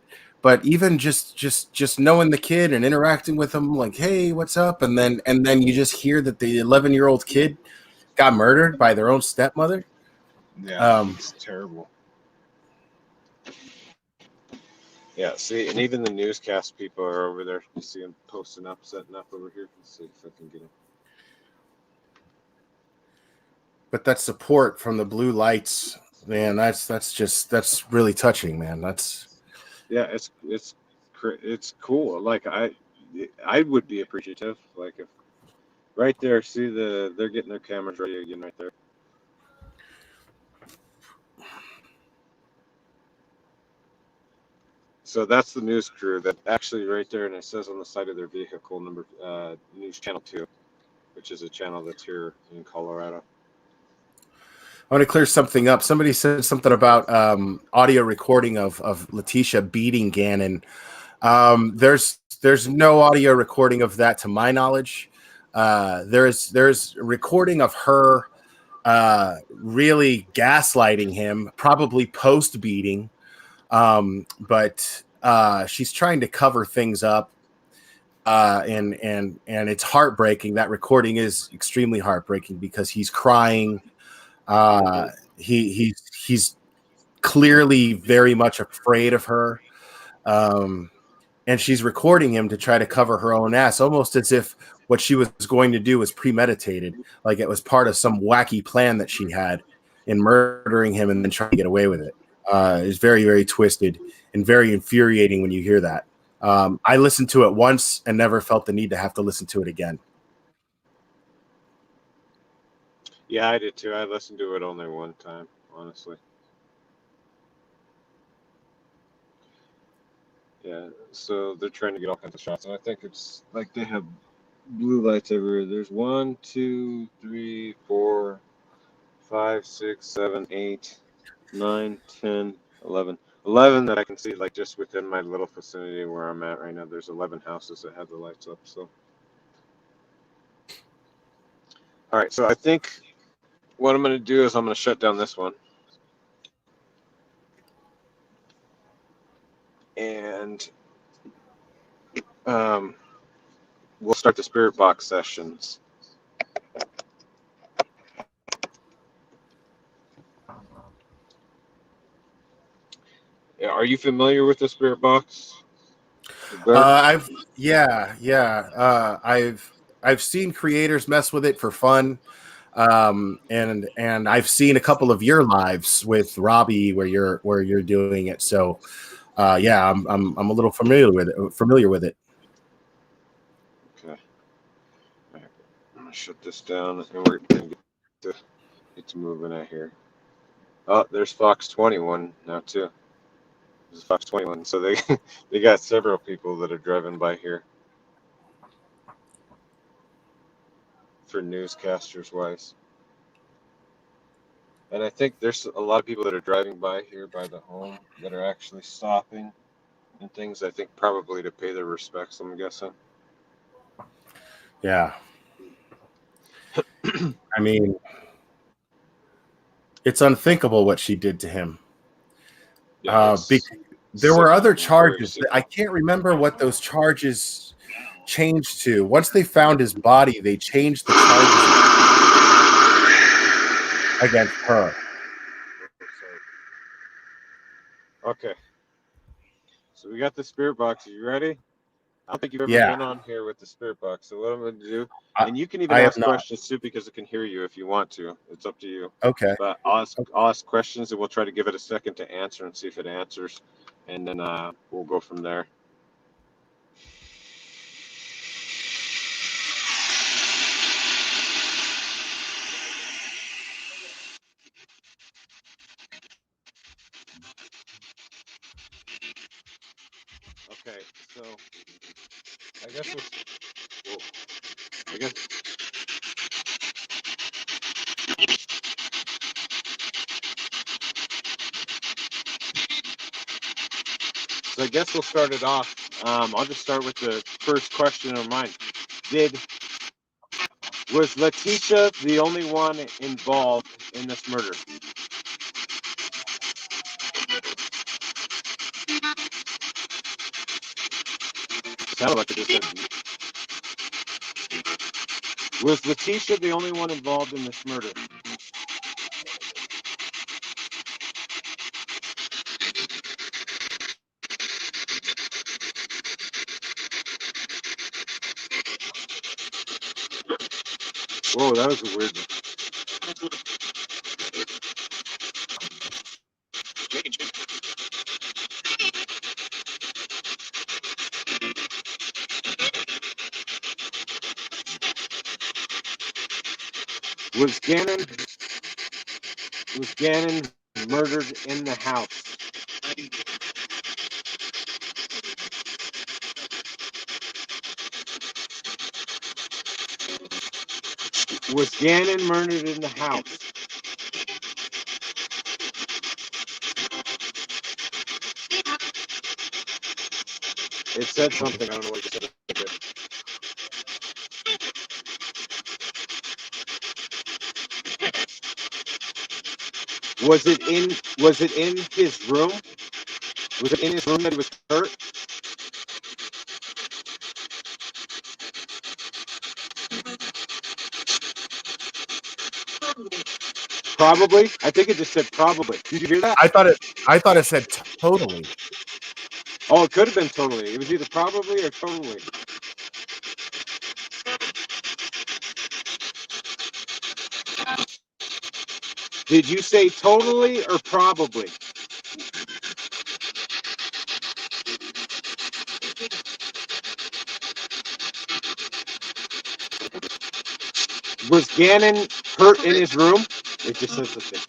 even just knowing the kid and interacting with him, like, hey, what's up? And then you just hear that the 11-year-old kid got murdered by their own stepmother. Yeah, it's terrible. Yeah, see, and even the newscast people are over there. You see them posting up, setting up over here. Let's see if I can get them. But that support from the blue lights man, that's really touching, man. That's Yeah, it's cool. Like I would be appreciative. Like if right there, see they're getting their cameras ready again right there. So that's the news crew that actually right there, and it says on the side of their vehicle number News Channel 2, which is a channel that's here in Colorado. I want to clear something up. Somebody said something about audio recording of Letitia beating Gannon. There's no audio recording of that to my knowledge. There's recording of her really gaslighting him, probably post beating. But she's trying to cover things up. And it's heartbreaking. That recording is extremely heartbreaking because he's crying. He's clearly very much afraid of her. And she's recording him to try to cover her own ass, almost as if what she was going to do was premeditated, like it was part of some wacky plan that she had in murdering him and then trying to get away with it. It's very, very twisted and very infuriating when you hear that. I listened to it once and never felt the need to have to listen to it again. Yeah, I did too. I listened to it only one time, honestly. Yeah, so they're trying to get all kinds of shots, and I think it's like they have blue lights everywhere. There's 1, 2, 3, 4, 5, 6, 7, 8, 9, 10, 11. 11 that I can see, like just within my little vicinity where I'm at right now. There's 11 houses that have the lights up. So, all right. So I think what I'm going to do is I'm going to shut down this one. And we'll start the spirit box sessions. Are you familiar with the spirit box? I've I've seen creators mess with it for fun. And I've seen a couple of your lives with Robbie where you're doing it. So yeah, I'm a little familiar with it. Okay. All right. I'm gonna shut this down and we're gonna get to moving out here. Oh, there's Fox 21 now too. This is Fox 21. So they they got several people that are driving by here for newscasters wise. And I think there's a lot of people that are driving by here by the home that are actually stopping and things. I think probably to pay their respects, I'm guessing. Yeah. I mean, it's unthinkable what she did to him. Yeah, there were other charges. sickening. I can't remember what those charges changed to. Once they found his body, they changed the charges against her. Okay. So we got the spirit box. Are you ready? I don't think you've ever been on here with the spirit box. So what I'm going to do, and you can even ask questions too because it can hear you if you want to. It's up to you. Okay. But I'll ask questions and we'll try to give it a second to answer and see if it answers, and then we'll go from there. Okay, so I guess I guess we'll start it off. I'll just start with the first question of mine. Was Letitia the only one involved in this murder? Sounded like it just said. Was Letitia the only one involved in this murder? Whoa, that was a weird one. Was Gannon murdered in the house? Was Gannon murdered in the house? It said something. I don't know what it said. Was it in his room? Was it in his room that he was hurt? Probably. I think it just said probably. Did you hear that? I thought it said totally. Oh, it could have been totally. It was either probably or totally. Did you say totally or probably? Was Gannon hurt in his room? It just says the thing.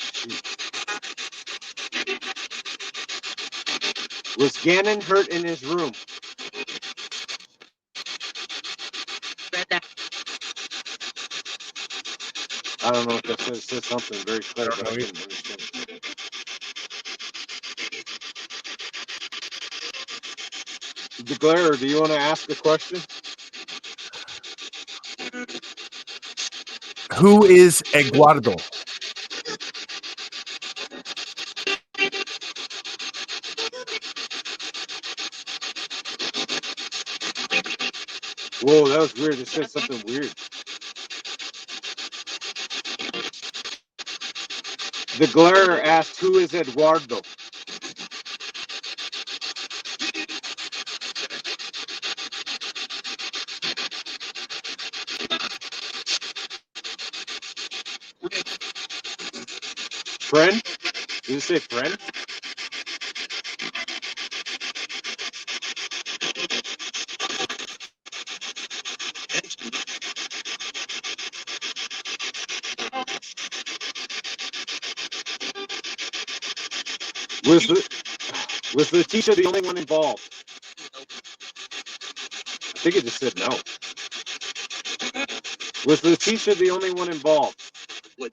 Was Gannon hurt in his room? I don't know if that says something very clear, but I didn't understand. Declare, do you want to ask a question? Who is Eduardo? Whoa, that was weird. It said something weird. The Glare asked, who is Eduardo? Friend? Did it say friend? Was Letitia the only one involved? I think it just said no. Was Letitia the only one involved? I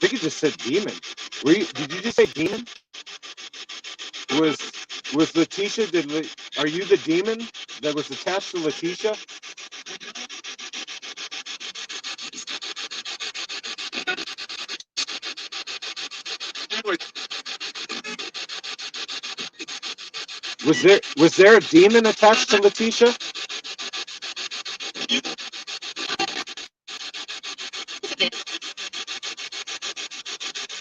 think it just said demon. Did you just say demon? Was Letitia? Are you the demon that was attached to Letitia? Was there a demon attached to Letitia?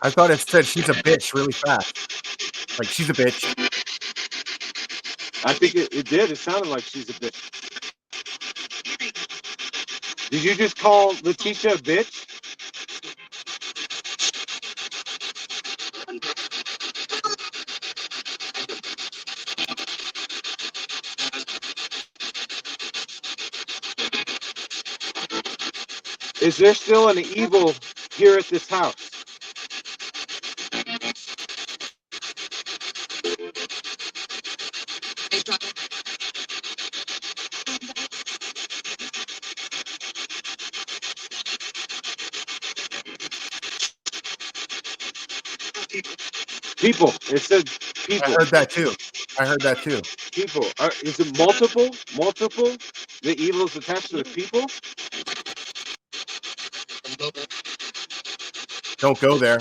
I thought it said she's a bitch really fast. Like she's a bitch. I think it did. It sounded like she's a bitch. Did you just call Letitia a bitch? Is there still an evil here at this house? People. It said people. I heard that too. People. Is it multiple? Multiple? The evil is attached to the people? Don't go there.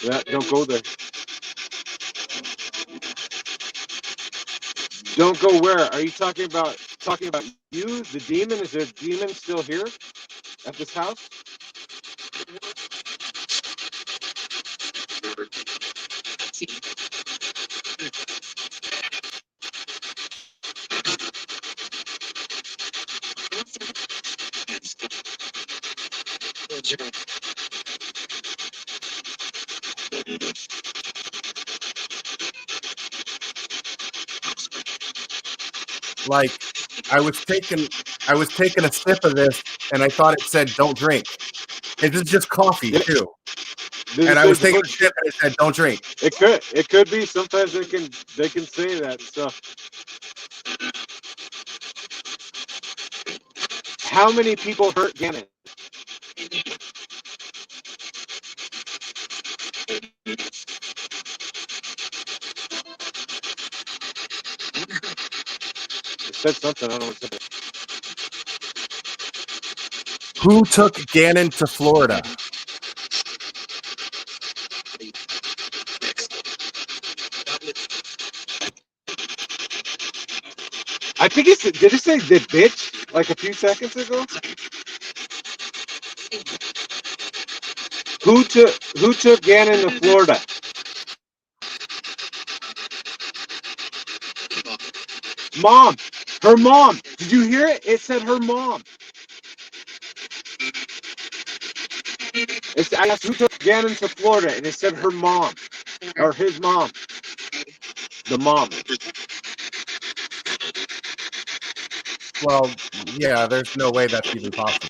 Yeah, don't go there. Don't go where? Are you talking about you, the demon? Is there a demon still here at this house? Like I was taking a sip of this, and I thought it said "Don't drink." And this is just coffee Yeah. too. Does it And I say was taking don't a sip, and it said "Don't drink." It could be. Sometimes they can say that stuff. How many people hurt Gannon? It said something. I don't know what it said. Who took Gannon to Florida? I think it's. Did it say the bitch like a few seconds ago? Who took Gannon to Florida? Mom. Her mom. Did you hear it? It said her mom. I asked who took Gannon to Florida, and it said her mom or his mom. The mom. Well, yeah, there's no way that's even possible.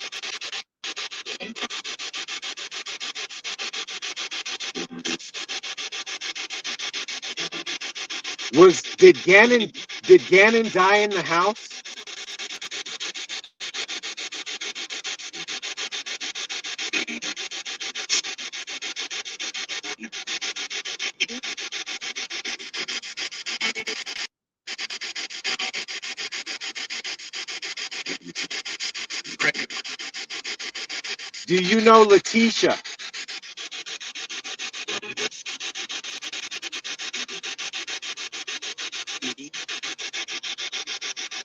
Did Gannon die in the house? Do you know Letitia?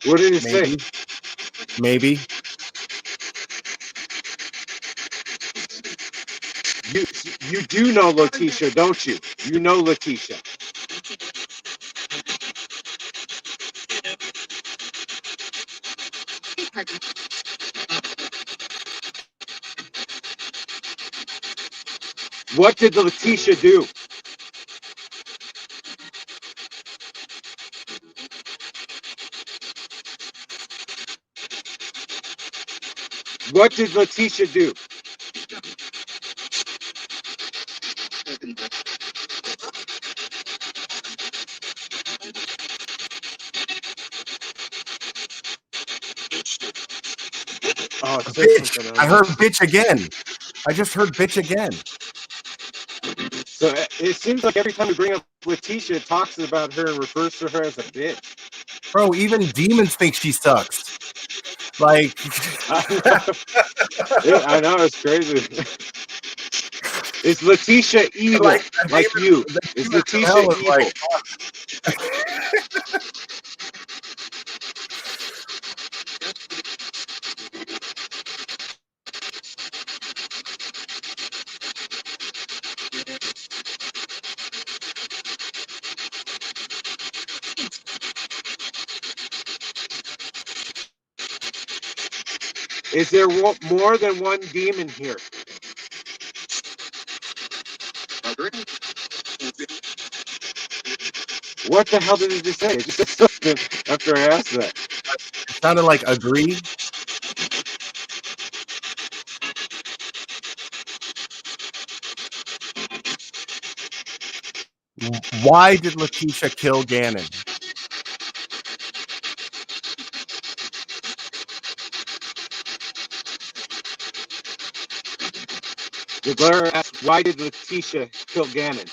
What did it say? Maybe. You do know Letitia, don't you? You know Letitia. What did Letitia do? What did Letitia do? Oh, it said Bitch. something I else. heard bitch again. I just heard bitch again. So it seems like every time we bring up Letitia, it talks about her and refers to her as a bitch. Bro, even demons think she sucks. Like, I know, it's crazy. Is Letitia evil? Like you? Is Letitia hell is evil? Is there more than one demon here? What the hell did it just say? It just said something after I asked that. It sounded like agree. Why did Letitia kill Gannon? The Blair asked, why did Letitia kill Gannon?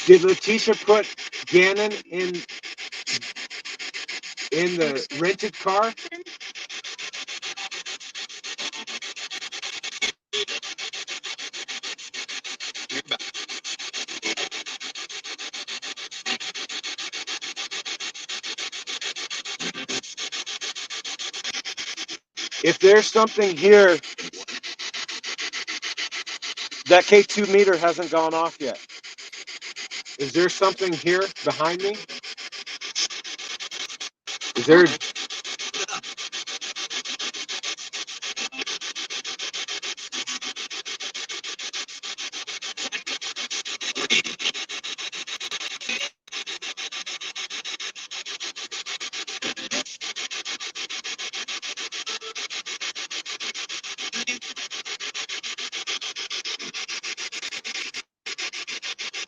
Did Letitia put Gannon in the rented car? If there's something here, that K2 meter hasn't gone off yet. Is there something here behind me? Is there?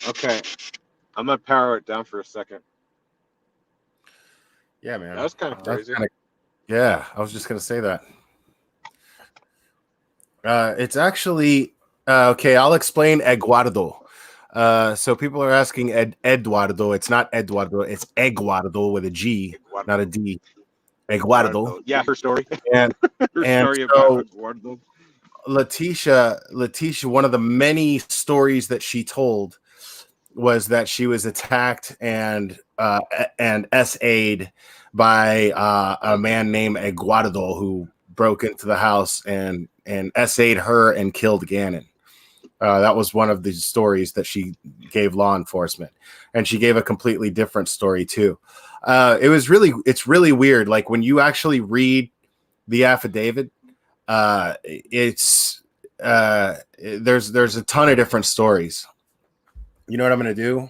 Okay, I'm gonna power it down for a second. Yeah, man. That was kind of crazy. Yeah, I was just gonna say that. It's actually okay. I'll explain Eduardo. So people are asking Eduardo. It's not Eduardo. It's Eduardo with a G, not a D. Eduardo. Yeah, her story. And Her and story so about Eduardo. Letitia, one of the many stories that she told was that she was attacked and SA'd by a man named Eduardo who broke into the house and SA'd her and killed Gannon. That was one of the stories that she gave law enforcement, and she gave a completely different story too. It's really weird. Like when you actually read the affidavit, it's there's a ton of different stories. You know what I'm going to do?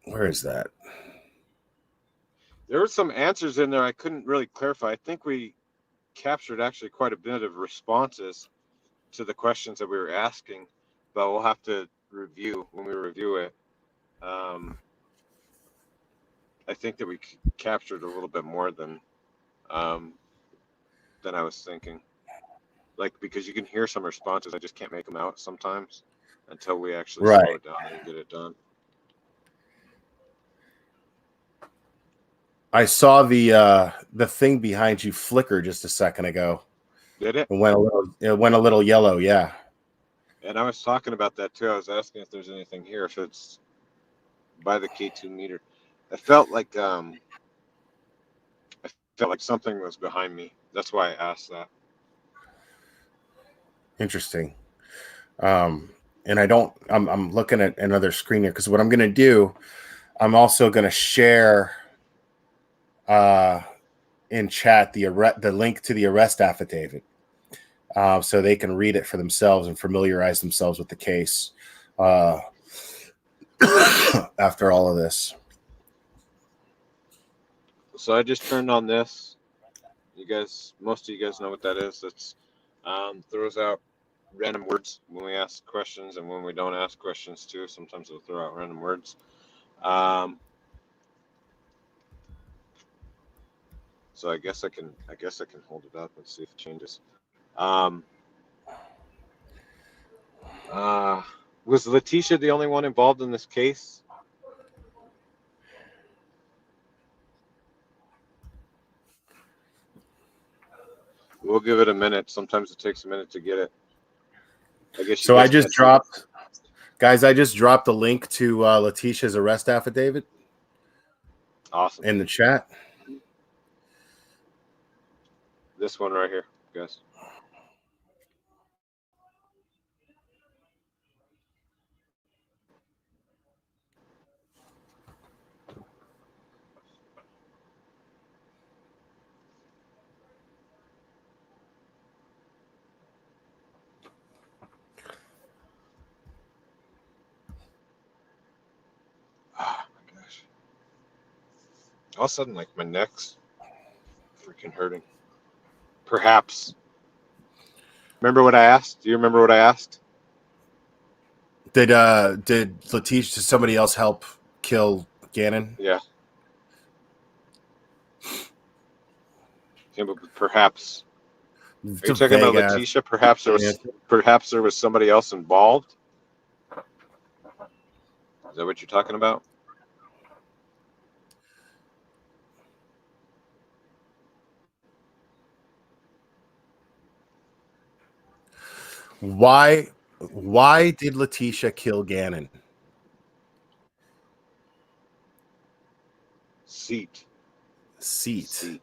Where is that? There were some answers in there I couldn't really clarify. I think we captured actually quite a bit of responses to the questions that we were asking, but we'll have to review when we review it. I think that we captured a little bit more than I was thinking. Like, because you can hear some responses, I just can't make them out sometimes until we actually slow it down and get it done. I saw the thing behind you flicker just a second ago. Did it? It went a little yellow, yeah. And I was talking about that too. I was asking if there's anything here, if it's by the K2 meter. I felt like something was behind me. That's why I asked that. Interesting. And I'm looking at another screen here because what I'm going to do, I'm also going to share in chat the link to the arrest affidavit so they can read it for themselves and familiarize themselves with the case after all of this. So I just turned on this. Most of you guys know what that is. It's throws out random words when we ask questions and when we don't ask questions too. Sometimes it'll throw out random words. So I guess I can hold it up and see if it changes. Was Letitia the only one involved in this case? We'll give it a minute. Sometimes it takes a minute to get it. I guess. So I just dropped, guys. I just dropped a link to Letitia's arrest affidavit. Awesome. In the chat. This one right here, guys. Oh my gosh. All of a sudden, like, my neck's freaking hurting. Perhaps. Remember what I asked? Do you remember what I asked? Did Letitia, did somebody else help kill Gannon? Yeah. Yeah, but perhaps. Are you talking about Letitia? Perhaps there was somebody else involved? Is that what you're talking about? Why did Letitia kill Gannon? Seat. Seat. Seat.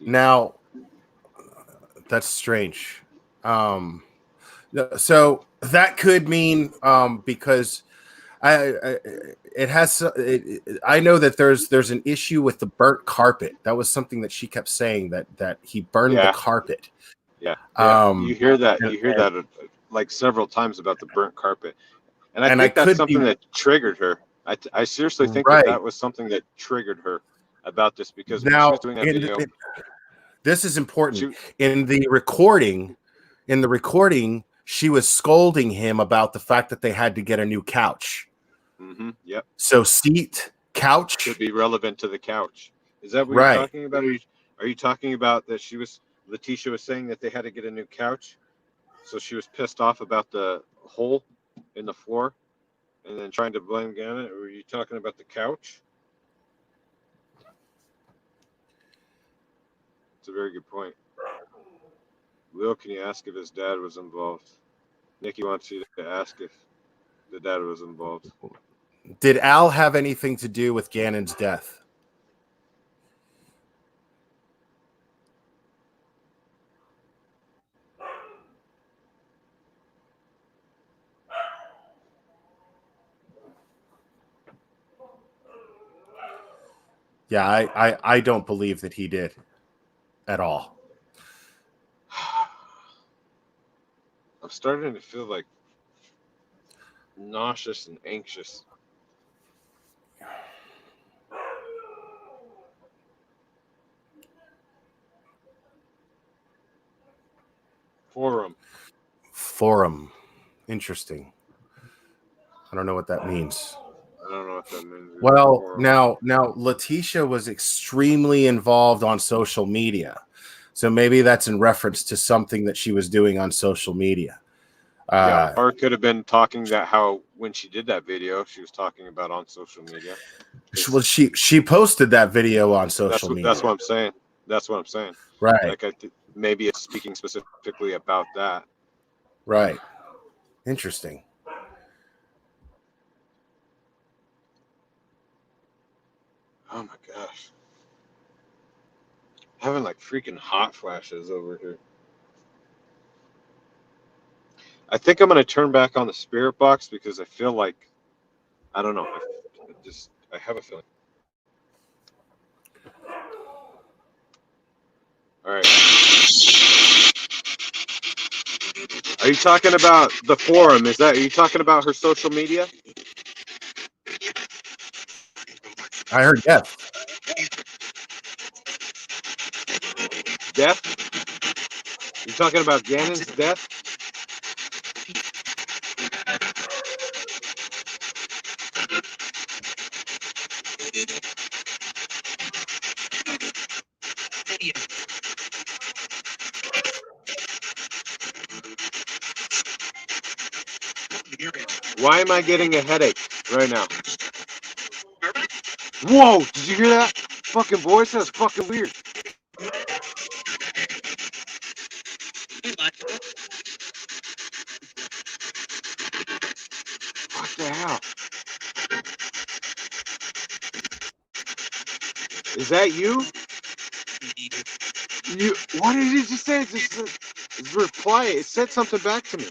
Now, that's strange. So that could mean because it has I know that there's an issue with the burnt carpet. That was something that she kept saying, that he burned the carpet. Yeah. You And, hear that like several times about the burnt carpet, and I and think that's something that triggered her. I seriously think right. that was something that triggered her about this, because when she Now was doing that video, this is important. In the recording, she was scolding him about the fact that they had to get a new couch. Yep. So seat, couch could be relevant to the couch. Is that what right. you're talking about? Are you talking about that Letitia was saying that they had to get a new couch? So she was pissed off about the hole in the floor and then trying to blame Gannon? Or were you talking about the couch? It's a very good point. Will, can you ask if his dad was involved? Nikki wants you to ask if the dad was involved. Did Al have anything to do with Gannon's death? Yeah, I don't believe that he did at all. I'm starting to feel like nauseous and anxious. Forum. Interesting. I don't know what that means. I don't know what that means. Well, now Letitia was extremely involved on social media. So maybe that's in reference to something that she was doing on social media. Or it could have been talking that how when she did that video, she was talking about on social media. Well, she posted that video on social media. That's what I'm saying. That's what I'm saying. Right. Like maybe it's speaking specifically about that. Right. Interesting. Oh my gosh. Having like freaking hot flashes over here. I think I'm going to turn back on the spirit box because I feel like, I don't know. I have a feeling. All right. Are you talking about the forum? Are you talking about her social media? I heard death. Death? You talking about Gannon's death? Why am I getting a headache right now? Whoa! Did you hear that? Fucking voice? That's fucking weird. What the hell? Is that you? What did it just say? It's reply. It said something back to me.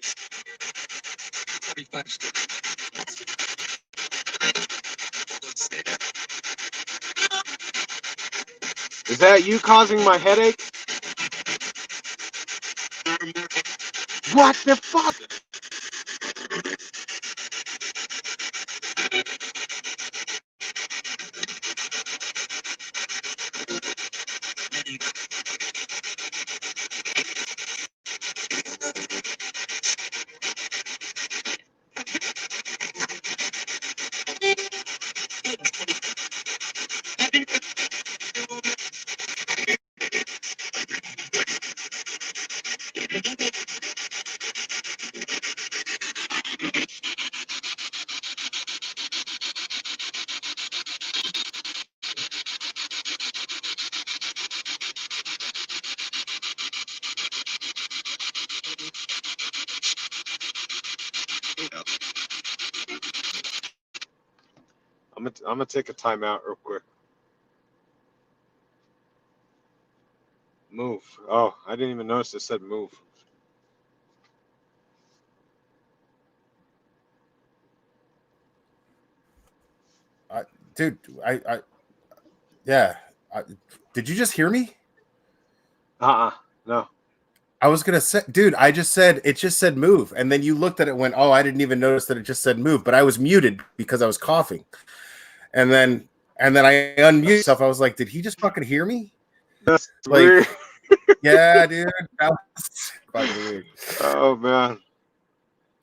Is that you causing my headache? What the fuck? I'm gonna take a timeout real quick. Move. Oh, I didn't even notice it said move. Dude, yeah. Did you just hear me? No. I was gonna say, dude, it just said move, and then you looked at it and went, oh, I didn't even notice that it just said move, but I was muted because I was coughing. And then I unmuted myself. I was like, did he just fucking hear me? That's Like, weird. yeah, dude. That was fucking weird. Oh man.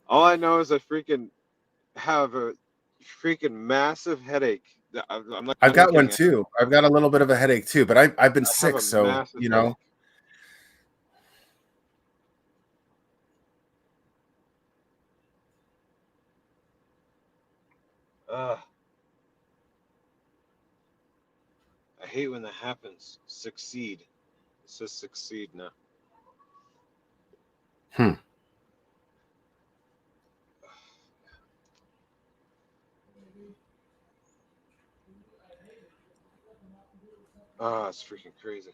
All I know is I freaking have a freaking massive headache. I'm not I've got one kidding. too. I've got a little bit of a headache too, but I've been I have sick, a so massive you know. headache. I hate when that happens. Succeed. It says succeed now. Ah, it's freaking crazy.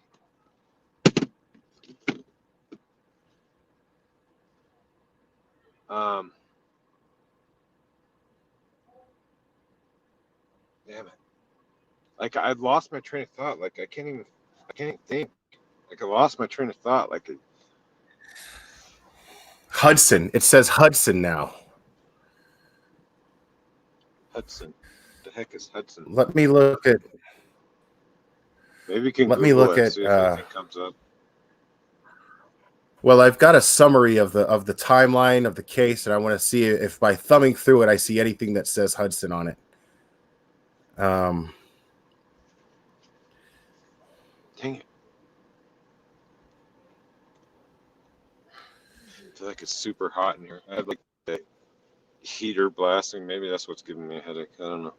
Damn it. Like I lost my train of thought. Like I can't even think. Like I lost my train of thought. Like Hudson. It says Hudson now. Hudson. The heck is Hudson? Let me look at. Maybe you can Let me Google look it, at. see if anything comes up. Well, I've got a summary of the timeline of the case, and I want to see if by thumbing through it, I see anything that says Hudson on it. Dang it. I feel like it's super hot in here. I have like the heater blasting. Maybe that's what's giving me a headache. I don't know.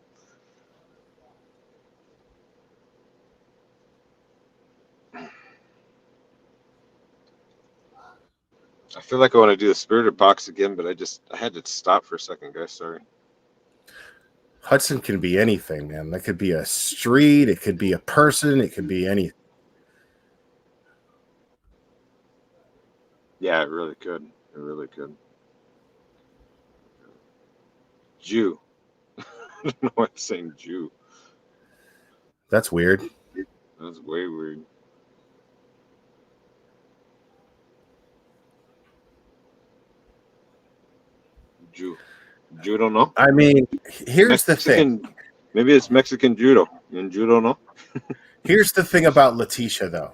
I feel like I want to do the spirited box again, but I had to stop for a second, guys. Sorry. Hudson can be anything, man. That could be a street. It could be a person. It could be anything. Yeah, it really could. It really could. Jew. I don't know why I'm saying Jew. That's weird. That's way weird. Jew. Jew don't know? I mean, here's the thing. Maybe it's Mexican judo. And Jew don't know? Here's the thing about Letitia, though.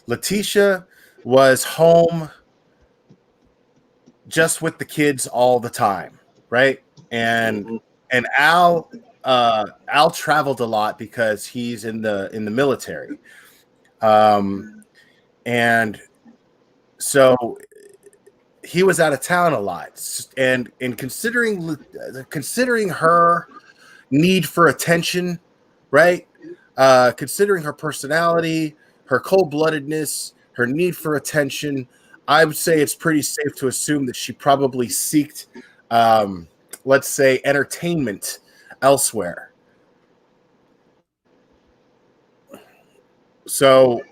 Letitia was home just with the kids all the time, right? And Al traveled a lot because he's in the military, and so he was out of town a lot. And considering her need for attention, right? Considering her personality, her cold-bloodedness, her need for attention, I would say it's pretty safe to assume that she probably sought, let's say, entertainment elsewhere. So,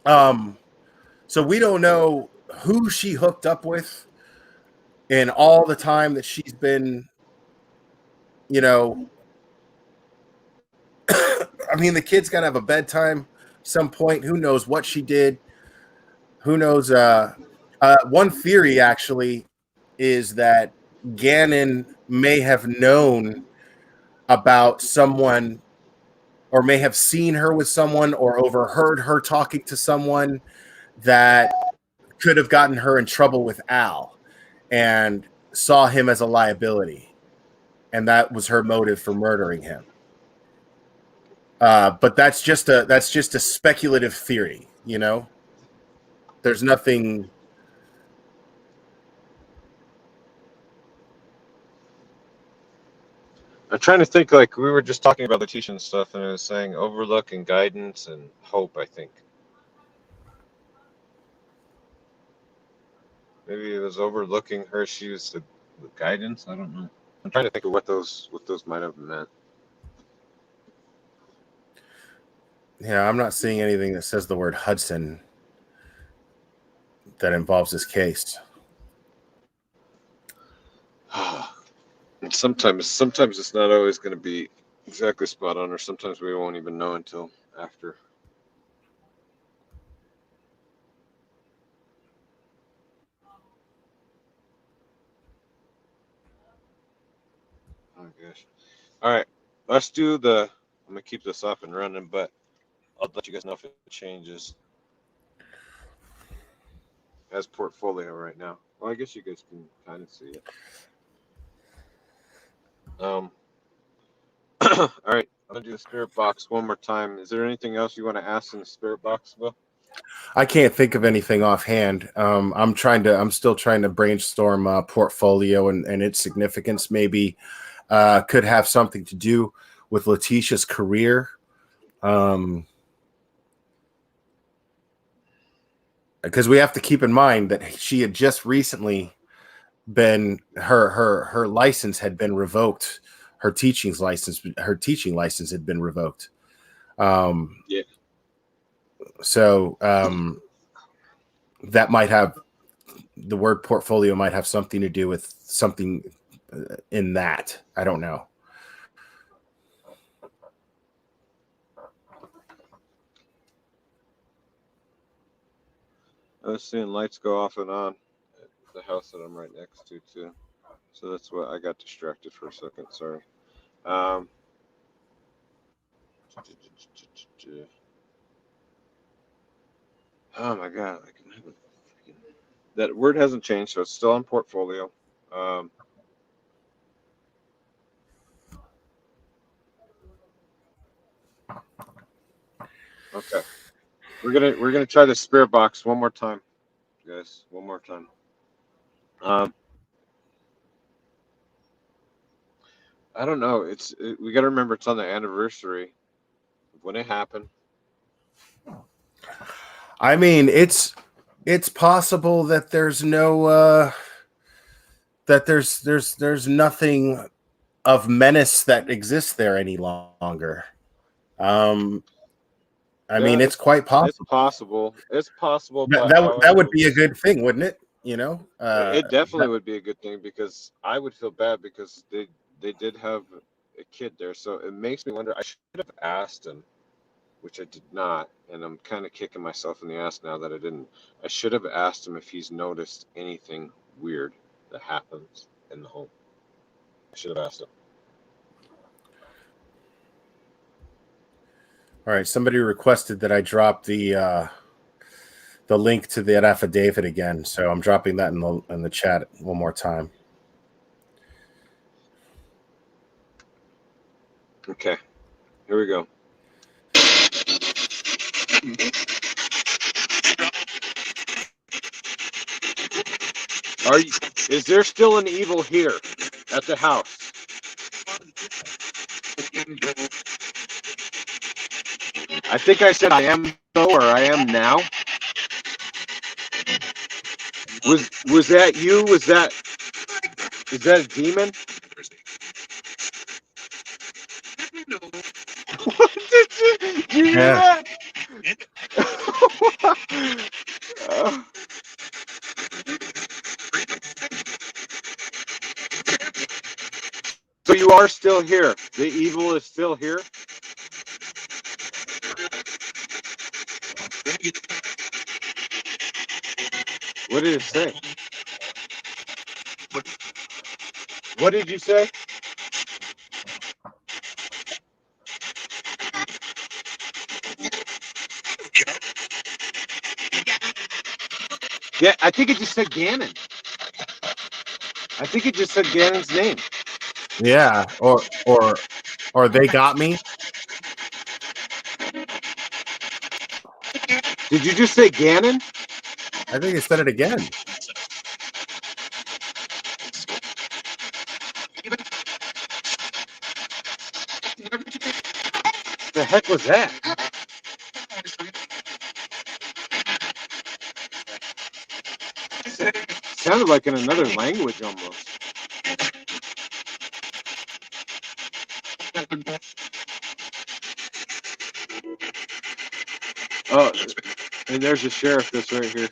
so we don't know who she hooked up with in all the time that she's been, you know. I mean, the kid's got to have a bedtime some point. Who knows what she did? Who knows? One theory actually is that Gannon may have known about someone, or may have seen her with someone, or overheard her talking to someone that could have gotten her in trouble with Al, and saw him as a liability, and that was her motive for murdering him. But that's just a speculative theory, you know. There's nothing. I'm trying to think, like we were just talking about Letitia and stuff, and I was saying overlook and guidance and hope, I think. Maybe it was overlooking her. She was the guidance. I don't know. I'm trying to think of what those might have meant. Yeah, I'm not seeing anything that says the word Hudson that involves this case. And sometimes it's not always going to be exactly spot on, or sometimes we won't even know until after. Oh gosh. All right, let's do the. I'm gonna keep this up and running, but I'll let you guys know if it changes. As portfolio right now. Well, I guess you guys can kind of see it. All right, I'm gonna do the spirit box one more time. Is there anything else you want to ask in the spirit box, Will? I can't think of anything offhand. I'm still trying to brainstorm portfolio and its significance. Maybe could have something to do with Letitia's career. Because we have to keep in mind that she had just recently been her license had been revoked. Her teaching license had been revoked. Yeah. So that might have the word portfolio might have something to do with something in that. I don't know. I was seeing lights go off and on at the house that I'm right next to too. So that's what I got distracted for a second. Sorry. Um, oh my god, that word hasn't changed, so it's still on portfolio. Um, okay, we're gonna try the spirit box one more time, guys. One more time. I don't know. We got to remember it's on the anniversary of when it happened. I mean, it's possible that there's no that there's nothing of menace that exists there any longer. I mean, it's quite possible. It's possible. It's possible, That, but that however, would be a good thing, wouldn't it? You know, it definitely would be a good thing because I would feel bad because they did have a kid there, so it makes me wonder. I should have asked him, which I did not, and I'm kind of kicking myself in the ass now that I didn't. I should have asked him if he's noticed anything weird that happens in the home. I should have asked him. All right, somebody requested that I drop the link to that affidavit again, so I'm dropping that in the chat one more time. Okay, here we go. Is there still an evil here at the house? I think I said I am so, or I am now. Was that you? Is that a demon? What did you hear Yeah. that? So you are still here. The evil is still here. What did it say? What did you say? Yeah, I think it just said Gannon. I think it just said Gannon's name. Yeah, or they got me. Did you just say Gannon? I think I said it again. The heck was that? Sounded like in another language almost. Oh, and there's the sheriff that's right here.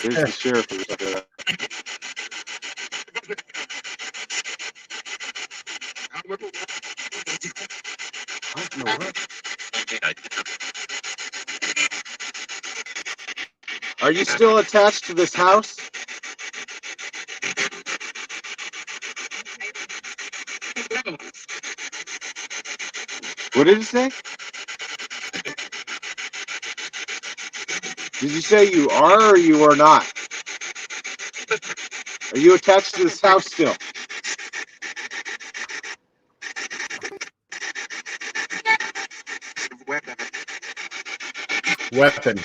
There's the sheriff. What in the what? Are you still attached to this house? What did it say? Did you say you are or you are not? Are you attached to this house still? Weapon.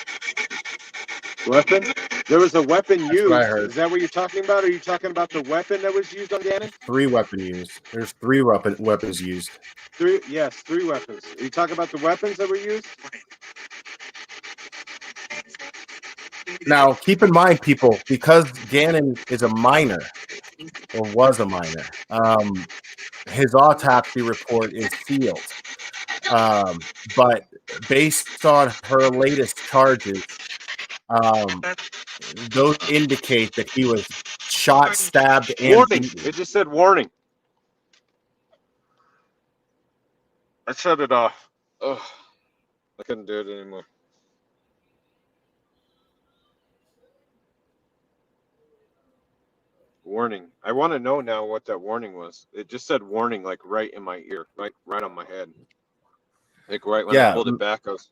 Weapon? There was a weapon That's what I used. heard. Is that what you're talking about? Are you talking about the weapon that was used on Gannon? 3 weapon used. There's 3 weapons used. Three, yes, 3 weapons. Are you talking about the weapons that were used? Now, keep in mind, people, because Gannon is a minor or was a minor, his autopsy report is sealed. But based on her latest charges, those indicate that he was shot, stabbed, and Warning! beaten. It just said warning. I shut it off. Ugh. I couldn't do it anymore. Warning. I want to know now what that warning was. It just said warning, like right in my ear, right on my head. Like right when I pulled it back, I was.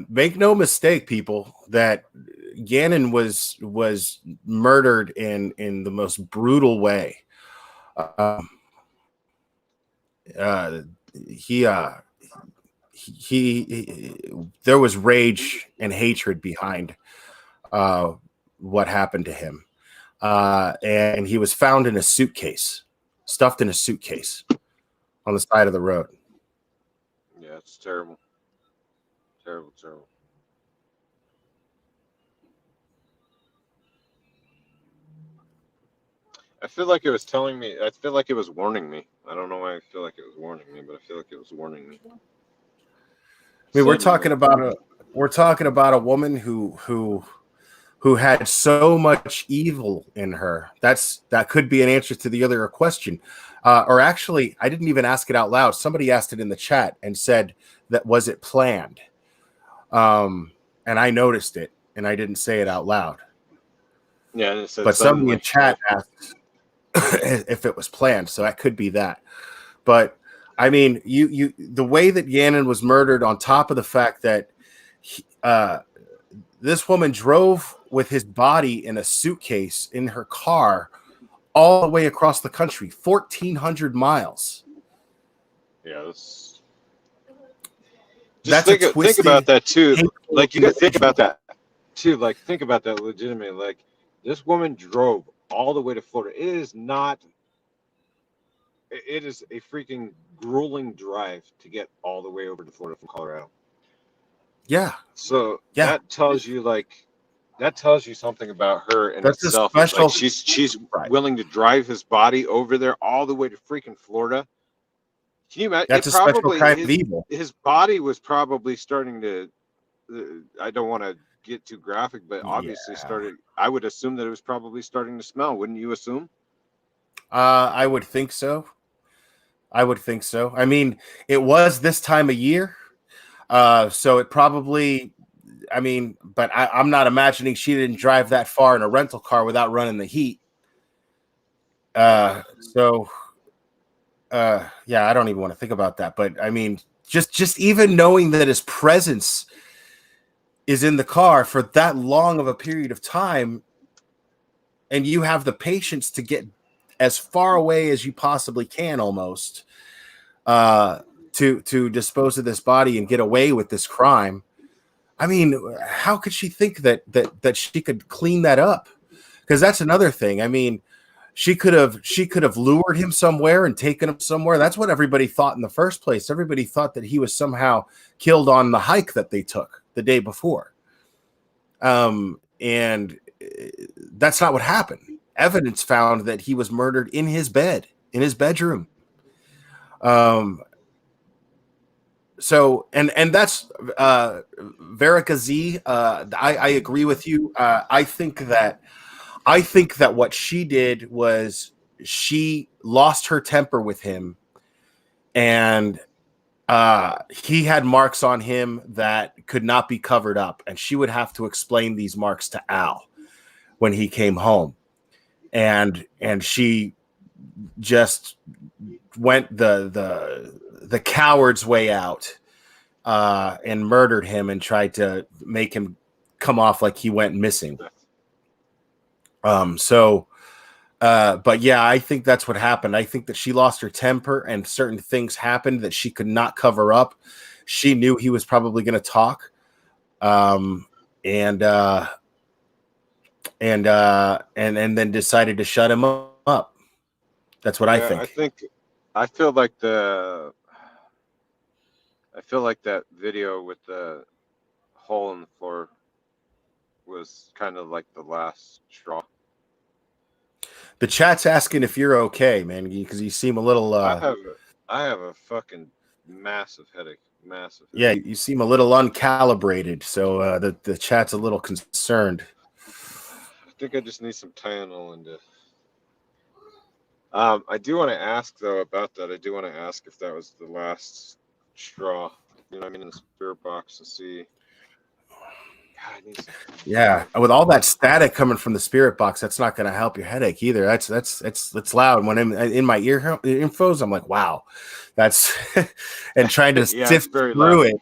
Make no mistake, people, that Gannon was murdered in the most brutal way. He there was rage and hatred behind what happened to him, and he was found in a suitcase, stuffed in a suitcase on the side of the road. Yeah, it's terrible. Terrible. I feel like it was telling me. I feel like it was warning me. I don't know why I feel like it was warning me, but I feel like it was warning me. I mean, we're talking about a woman who had so much evil in her. That could be an answer to the other question. Or actually, I didn't even ask it out loud. Somebody asked it in the chat and said that was it planned? And I noticed it, and I didn't say it out loud. Yeah, it said but somebody in chat yeah. asked if it was planned, so that could be that. But I mean, the way that Gannon was murdered, on top of the fact that this woman drove with his body in a suitcase in her car all the way across the country, 1,400 miles. Yeah, that's think about that too. Like, you got to think about that too. Like, think about that legitimately. Like, this woman drove all the way to Florida. It is a freaking grueling drive to get all the way over to Florida from Colorado. Yeah. So yeah. that tells you something about her in That's itself. Like, she's willing to drive his body over there all the way to freaking Florida. Can you imagine? That's a special kind of evil. His body was probably starting to. I don't want to get too graphic, but obviously started. I would assume that it was probably starting to smell. Wouldn't you assume? I would think so. I mean, it was this time of year, so it probably. I mean, but I'm not imagining she didn't drive that far in a rental car without running the heat. Yeah, I don't even want to think about that. But I mean, just even knowing that his presence is in the car for that long of a period of time, and you have the patience to get as far away as you possibly can, almost, to dispose of this body and get away with this crime. I mean, how could she think that she could clean that up? Because that's another thing. I mean, she could have lured him somewhere and taken him somewhere. That's what everybody thought in the first place. Everybody thought that he was somehow killed on the hike that they took the day before. And that's not what happened. Evidence found that he was murdered in his bed, in his bedroom. So and that's Verica Z. I agree with you. I think that what she did was she lost her temper with him, and he had marks on him that could not be covered up, and she would have to explain these marks to Al when he came home, and she just went the coward's way out and murdered him and tried to make him come off like he went missing. But yeah, I think that's what happened. I think that she lost her temper and certain things happened that she could not cover up. She knew he was probably going to talk. And then decided to shut him up. That's what I think. I feel like that video with the hole in the floor was kind of like the last straw. The chat's asking if you're okay, man, because you seem a little. I have a fucking massive headache. Massive. Yeah, you seem a little uncalibrated, so the chat's a little concerned. I think I just need some Tylenol and. I do want to ask though about that. I do want to ask if that was the last straw. You know what I mean, in the spirit box to see. God, yeah, with all that static coming from the spirit box, that's not going to help your headache either. That's loud. When I'm in my ear infos, I'm like, wow, that's and trying to sift through loud. It,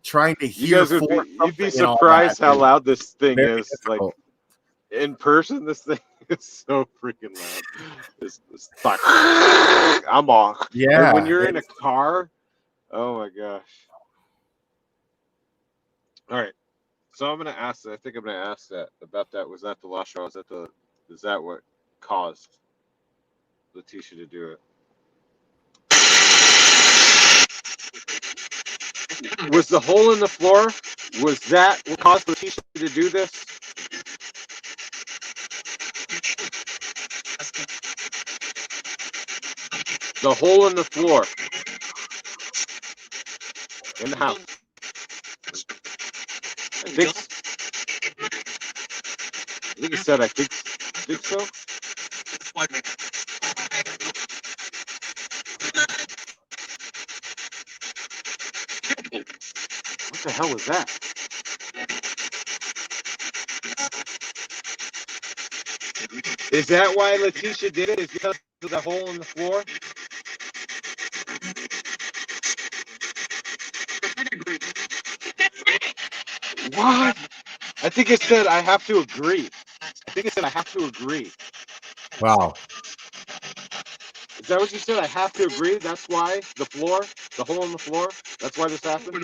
trying to hear. You'd be surprised how loud this thing is. Difficult. Like in person, this thing is so freaking loud. It's like I'm off. Yeah, and when you're in a car, oh my gosh. All right. So I'm gonna ask that. I think I'm gonna ask that about that. Was that the last straw? Is that what caused Letitia to do it? Was the hole in the floor? Was that what caused Letitia to do this? The hole in the floor in the house. I think he said, I think so. What the hell was that? Is that why Letitia did it? Is because of the hole in the floor? What? I think it said I have to agree. Wow. Is that what you said? I have to agree? That's why the hole in the floor? That's why this happened?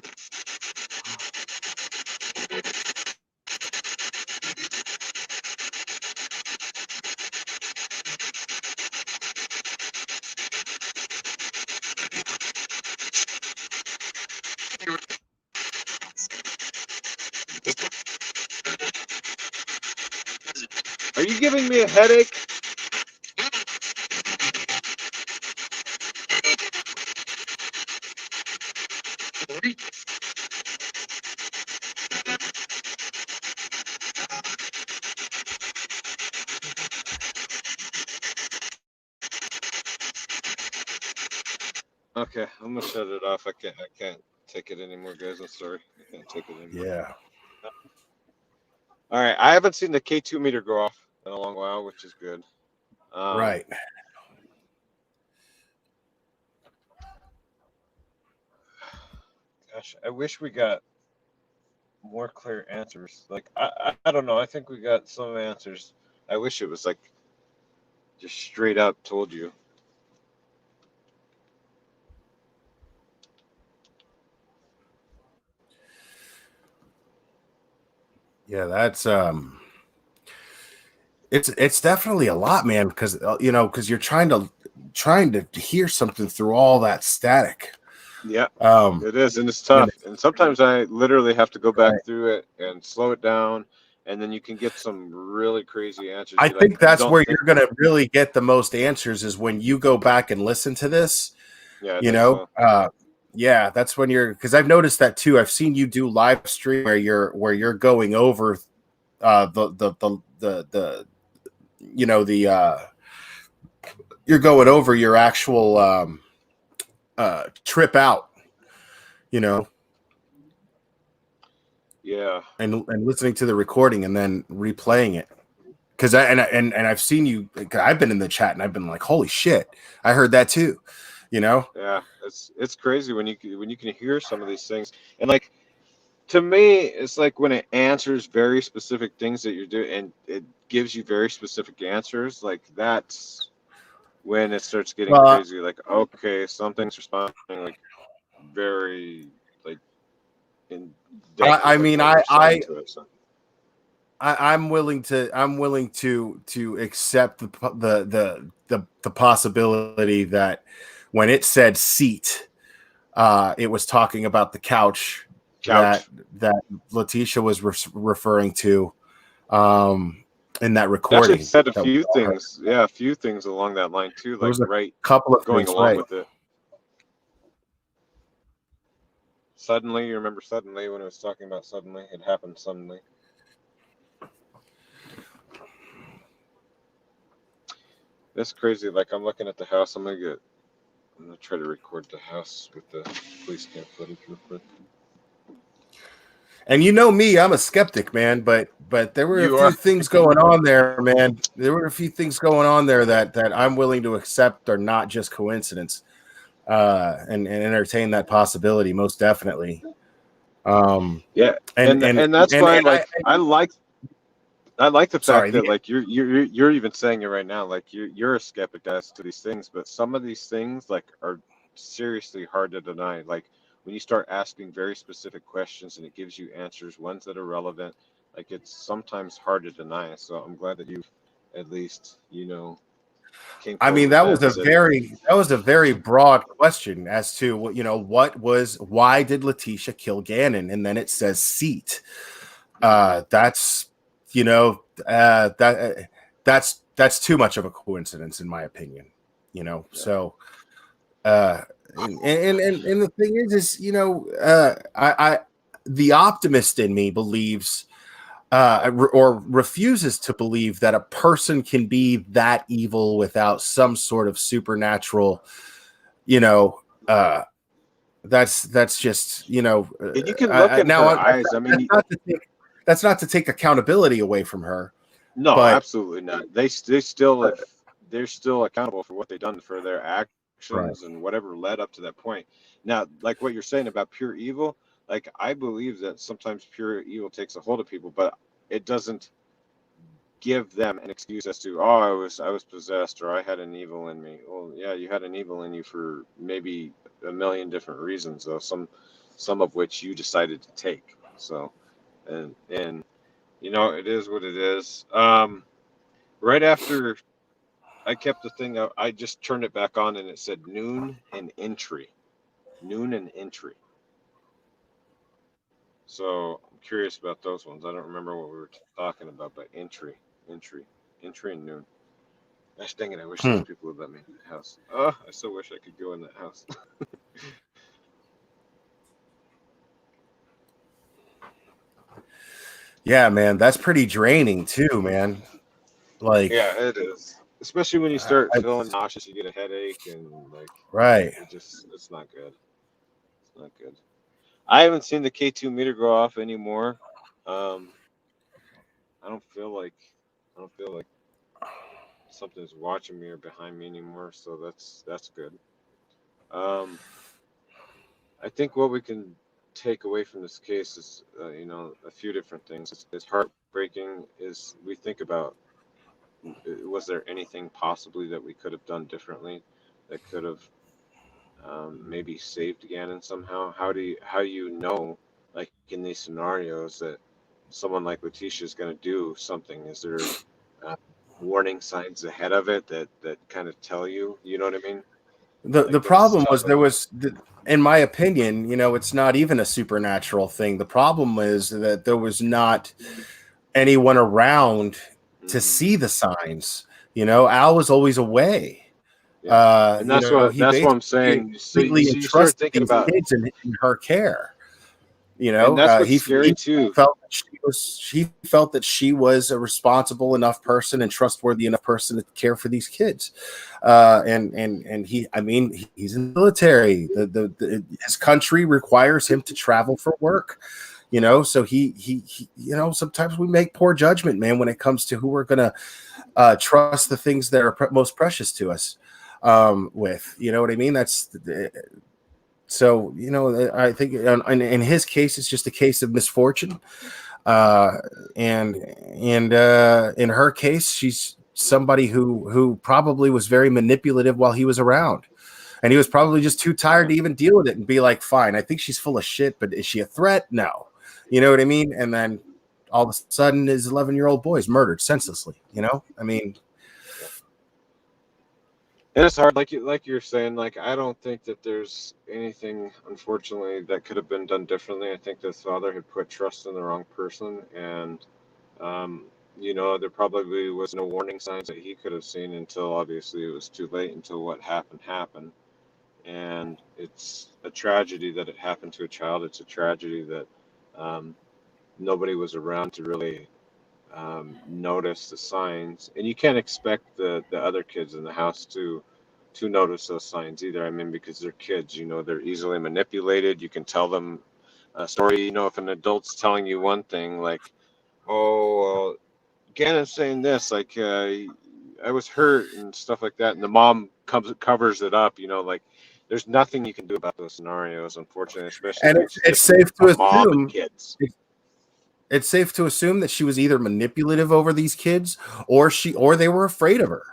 Are you giving me a headache? Okay, I'm gonna shut it off. I can't take it anymore, guys. I'm sorry. I can't take it anymore. Yeah. All right. I haven't seen the K2 meter go off in a long while, which is good. Right. Gosh, I wish we got more clear answers. Like I don't know. I think we got some answers. I wish it was like just straight up told you. Yeah, that's it's definitely a lot, man, because because you're trying to hear something through all that static. Yeah, it is, and it's tough. And sometimes I literally have to go back through it and slow it down, and then you can get some really crazy answers. I think that's where you're going to really get the most answers is when you go back and listen to this. Yeah, Yeah, that's when you're, because I've noticed that too. I've seen you do live stream where you're going over the you know the you're going over your actual trip out, you know, Yeah. and listening to the recording and then replaying it. Because I've seen you. I've been in the chat and I've been like, holy shit, I heard that too, you know. Yeah, it's crazy when you can hear some of these things, and like to me, it's like when it answers very specific things that you're doing, and it gives you very specific answers. Like that's when it starts getting Well, crazy. Like okay, something's responding like very like in depth I with like mean, what you're saying to it. So I'm willing to accept the possibility that when it said seat, it was talking about the couch that couch. Letitia was referring to in that It actually recording. said a That we few all heard. things. Yeah, a few things along that line too. There Like was a right, couple of going things, along right? with it. Suddenly, you remember suddenly when it was talking about suddenly, it happened suddenly. That's crazy. Like I'm looking at the house. I'm gonna try to record the house with the police cam footage real quick. And you know me, I'm a skeptic, man. But there were a You few are. things going on there, man. There were a few things going on there that I'm willing to accept are not just coincidence, and entertain that possibility most definitely. Yeah, And and and that's and fine. and Like I like the fact sorry, that like you're even saying it right now. Like you're a skeptic as to these things, but some of these things like are seriously hard to deny. Like when you start asking very specific questions and it gives you answers, ones that are relevant. Like it's sometimes hard to deny. So I'm glad that you've at least came I forward mean, with that and said it. that was a very broad question as to why did Letitia kill Gannon, and then it says seat. That's you know that's too much of a coincidence in my opinion. Yeah. So and the thing is I the optimist in me believes or refuses to believe that a person can be that evil without some sort of supernatural, you know, that's just, And you can look in now her eyes. I mean, that's not to take accountability away from her, no, but absolutely not. They still have they're still accountable for what they've done for their right. actions and whatever led up to that point. Now, like what you're saying about pure evil, like I believe that sometimes pure evil takes a hold of people, but it doesn't give them an excuse as to, oh, I was possessed or I had an evil in me. Well, yeah, you had an evil in you for maybe a million different reasons, though some of which you decided to take. So and it is what it is. Right after I kept the thing out, I just turned it back on and it said noon and entry. Noon and entry. So I'm curious about those ones. I don't remember what we were talking about, but entry, entry and noon. Gosh dang it, I wish those Hmm. people would let me in the house. Oh, I so wish I could go in that house. Yeah, man, that's pretty draining too, man. Like, Yeah, it is. Especially when you start I, feeling nauseous, you get a headache, and like right. it's not good. It's not good. I haven't seen the K2 meter go off anymore. Um, I don't feel like I don't feel like something's watching me or behind me anymore, so that's good. Um, I think what we can take away from this case is, a few different things. It's heartbreaking. Is we think about was there anything possibly that we could have done differently that could have maybe saved Gannon somehow? How do you know, like in these scenarios, that someone like Letitia is going to do something? Is there uh, warning signs ahead of it that kind of tell you? You know what I mean? The Like, and it's problem tough. was in my opinion, it's not even a supernatural thing. The problem is that there was not anyone around to Mhm. see the signs. Al was always away. Yeah. And You know, he that's what I'm basically saying. So completely you start entrusted thinking these about, kids in her care. You and know, that's what's he scary too. felt that she felt that she was a responsible enough person and trustworthy enough person to care for these kids. And he, I mean, he's in the military. His country requires him to travel for work. You know, so he you know, sometimes we make poor judgment, man, when it comes to who we're gonna trust the things that are most precious to us with. You know what I mean? That's so, you know, I think in his case, it's just a case of misfortune. Uh, and in her case, she's somebody who probably was very manipulative while he was around. And he was probably just too tired to even deal with it and be like, fine, I think she's full of shit, but is she a threat? No. You know what I mean? And then all of a sudden his 11-year-old boy is murdered senselessly. You know, I mean, And it's hard, like you're saying. Like, I don't think that there's anything, unfortunately, that could have been done differently. I think the father had put trust in the wrong person, and um, you know, there probably was no warning signs that he could have seen until obviously it was too late, until what happened. And it's a tragedy that it happened to a child. It's a tragedy that um, nobody was around to really notice the signs, and you can't expect the other kids in the house to notice those signs either. I mean, because they're kids, you know, they're easily manipulated. You can tell them a story. You know, if an adult's telling you one thing, like, oh, well, Gannon's saying this, like, I was hurt and stuff like that, and the mom covers it up. You know, like, there's nothing you can do about those scenarios, unfortunately, especially and if it's it's just safe a to mom and assume kids. it's safe to assume that she was either manipulative over these kids or they were afraid of her.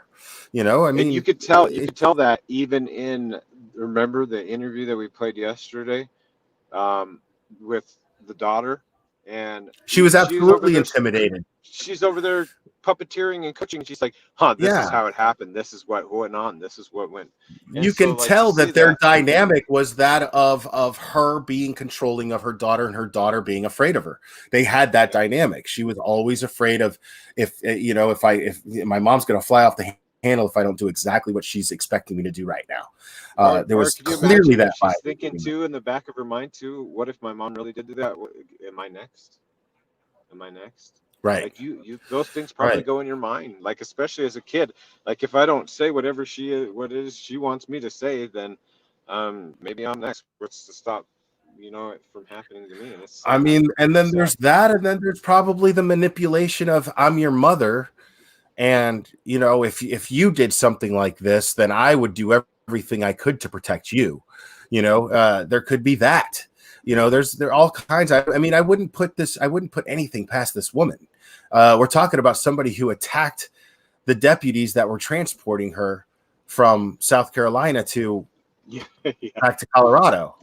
You know, I And mean, you could tell that even in, remember the interview that we played yesterday, um, with the daughter, and she was she's over absolutely there, intimidated. she's over there puppeteering and coaching. And she's like, "Huh, this is Yeah, how it happened. This is what went on. This is what went." And you so, can like, to tell see that their that, dynamic was that of her being controlling of her daughter and her daughter being afraid of her. They had that yeah, dynamic. She was always afraid of if you know if my mom's going to fly off the handle if I don't do exactly what she's expecting me to do right now. There or was could you clearly imagine that if vibe. she's thinking too in the back of her mind too? What if my mom really did do that? Am I next? Am I next? Right, Like, those things probably right. go in your mind. Like, especially as a kid. Like, if I don't say whatever what it is she wants me to say, then maybe I'm next. What's to stop, you know, it from happening to me? And it's I sad. mean, and It's then sad. there's that, and then there's probably the manipulation of I'm your mother, and you know, if you did something like this, then I would do everything I could to protect you. You know, there could be that. You know, there are all kinds. I mean, I wouldn't put anything past this woman. We're talking about somebody who attacked the deputies that were transporting her from South Carolina to Yeah, yeah. back to Colorado.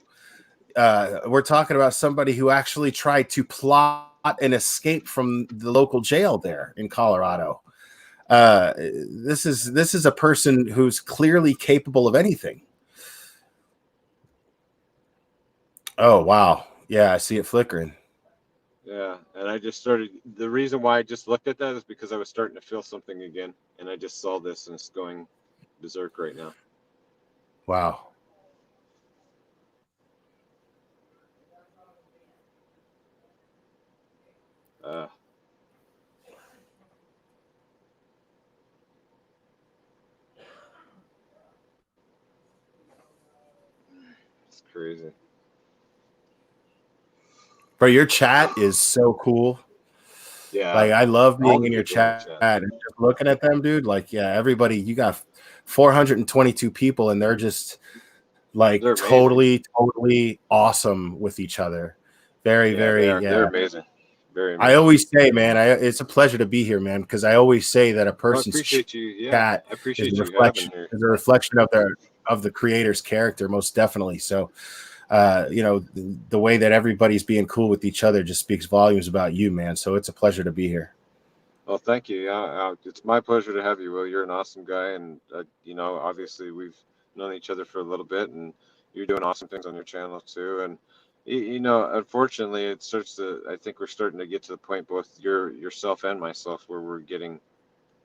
We're talking about somebody who actually tried to plot an escape from the local jail there in Colorado. This is a person who's clearly capable of anything. Oh wow, yeah, I see it flickering. Yeah. And I just started, the reason why I just looked at that is because I was starting to feel something again. And I just saw this and it's going berserk right now. Wow. Uh, it's crazy. Bro, your chat is so cool. Yeah. Like I love All being the in your people in the chat chat. and just looking at them, dude. Like, yeah, everybody, you got 422 people, and they're just like They're amazing. totally awesome with each other. Very, Yeah, they very, are. yeah. They're amazing. Very I amazing. always say, man, it's a pleasure to be here, man, because I always say that a Well, I person's appreciate you. Yeah, chat I appreciate you having her. is a reflection of the creator's character, most definitely. So, you know, the way that everybody's being cool with each other just speaks volumes about you, man. So it's a pleasure to be here. Well, thank you. Yeah, it's my pleasure to have you, Will. You're an awesome guy, and you know, obviously we've known each other for a little bit, and you're doing awesome things on your channel too. And you know, unfortunately, it starts to. I think we're starting to get to the point, both yourself and myself, where we're getting.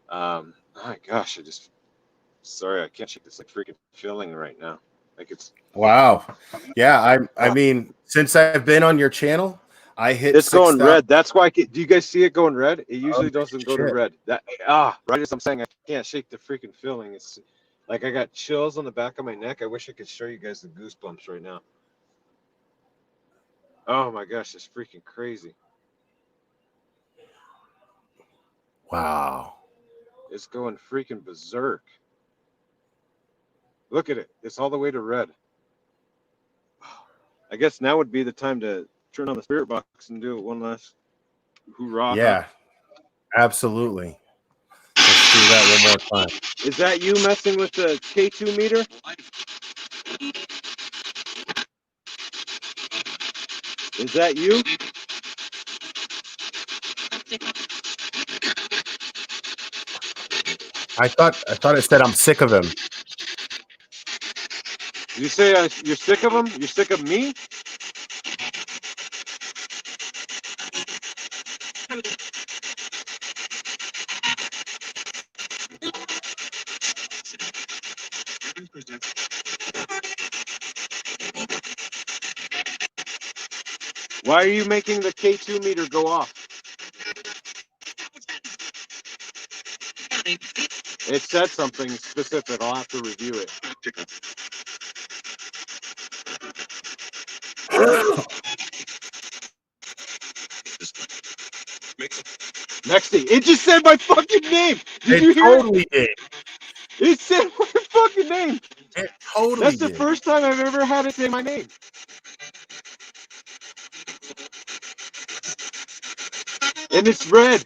Oh my gosh, I just Sorry, I can't shake this like freaking feeling right now. Like it's Wow. Yeah, I mean, since I've been on your channel, I hit it's going 6,000. red. That's why. Do you guys see it going red? It Oh, usually doesn't go to shit. red. That right as I'm saying, I can't shake the freaking feeling. It's like I got chills on the back of my neck. I wish I could show you guys the goosebumps right now. Oh my gosh, it's freaking crazy. Wow. It's going freaking berserk. Look at it. It's all the way to red. I guess now would be the time to turn on the spirit box and do it one last hoorah. Yeah, absolutely. Let's do that one more time. Is that you messing with the K2 meter? Is that you? I thought it said I'm sick of him. You say you're sick of him? You're sick of me? Why are you making the K2 meter go off? It said something specific. I'll have to review it. Mekcee, it just said my fucking name. Did It you hear it? totally did. It said my fucking name. It totally That's the did. first time I've ever had it say my name. And it's red.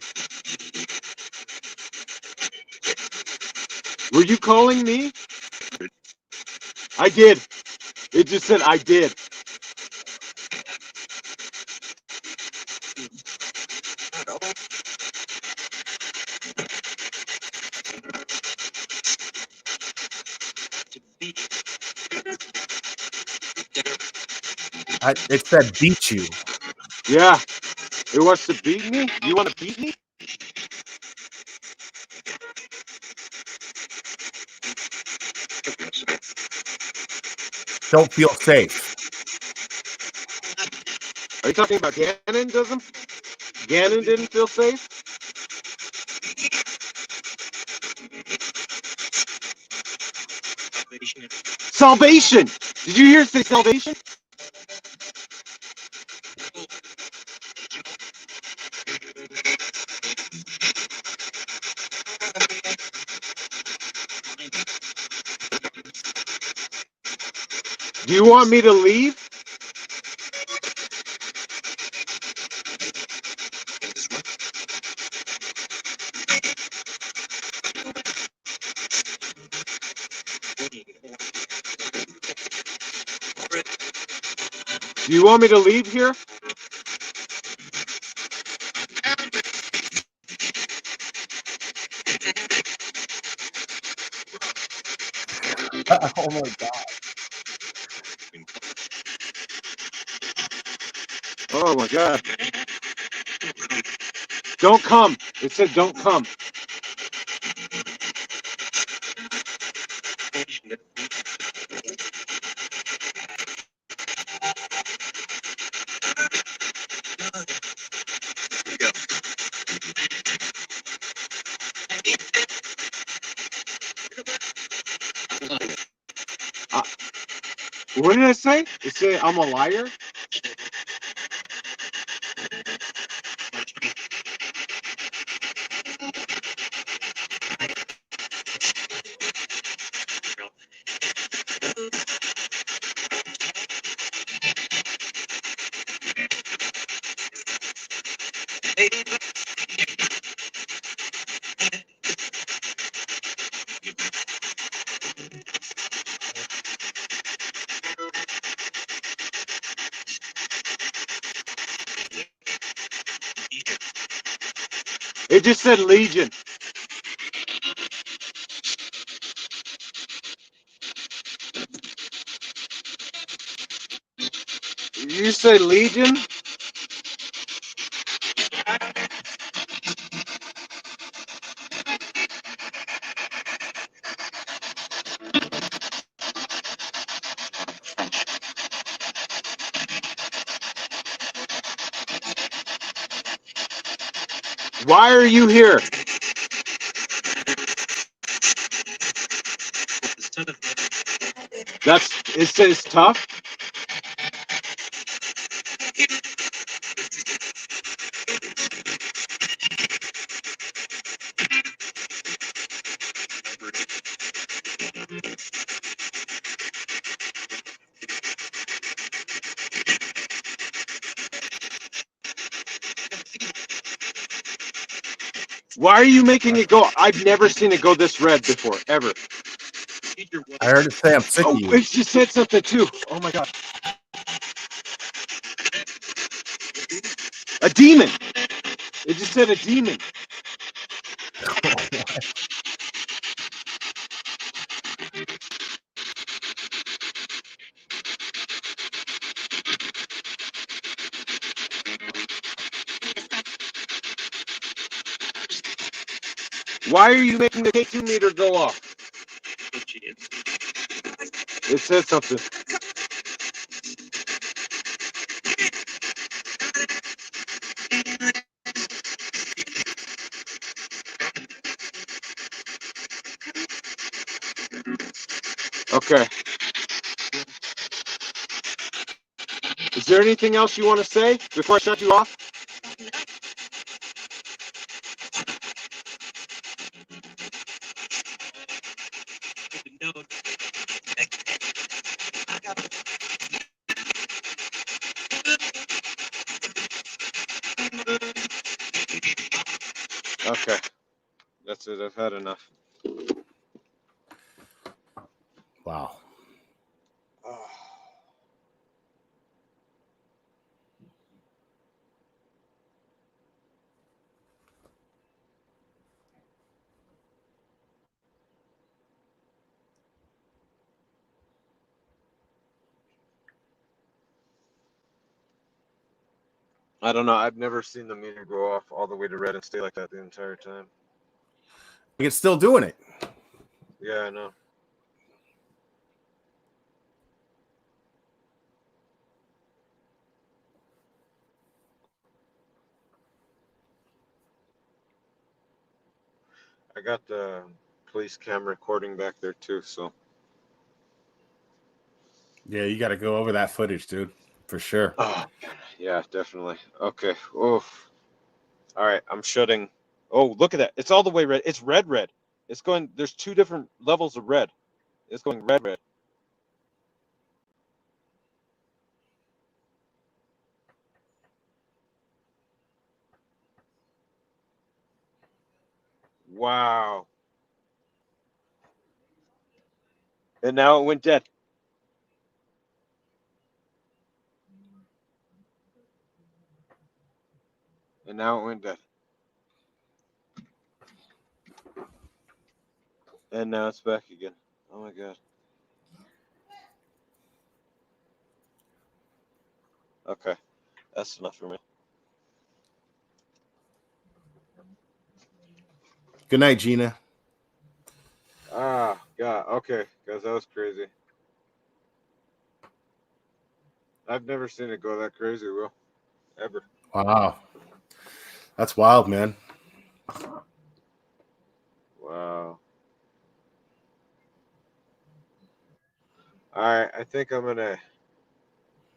Were you calling me? I did. It just said I did. It said beat you. Yeah. It wants to beat me? You want to beat me? Don't feel safe. Are you talking about Gannon, doesn't? Gannon didn't feel safe? Salvation! Did you hear it say salvation? Do you want me to leave? Do you want me to leave here? Oh my god. Oh my god. Don't come. It said don't come. What did I say? It said I'm a liar? It just said Legion. You say Legion? Why are you here? It says tough. Why are you making it go? I've never seen it go this red before, ever. I heard it say I'm sick of you. It just said something too. Oh my god. A demon. It just said a demon. Why are you making the K2 meter go off? It said something. Okay. Is there anything else you want to say before I shut you off? Okay. That's it. I've had enough. Wow. I don't know. I've never seen the meter go off all the way to red and stay like that the entire time. It's still doing it. Yeah, I know. I got the police cam recording back there too, so. Yeah, you got to go over that footage, dude, for sure. Oh, yeah, definitely. Okay. Oof. All right, I'm shutting. Oh, look at that. It's all the way red. It's red, red. It's going, there's two different levels of red. It's going red, red. Wow. And now it went dead. And now it went dead. And now it's back again. Oh my god. Okay. That's enough for me. Good night, Gina. Ah, God. Okay, guys, that was crazy. I've never seen it go that crazy, Will. Ever. Wow. That's wild, man. Wow. All right, I think I'm going to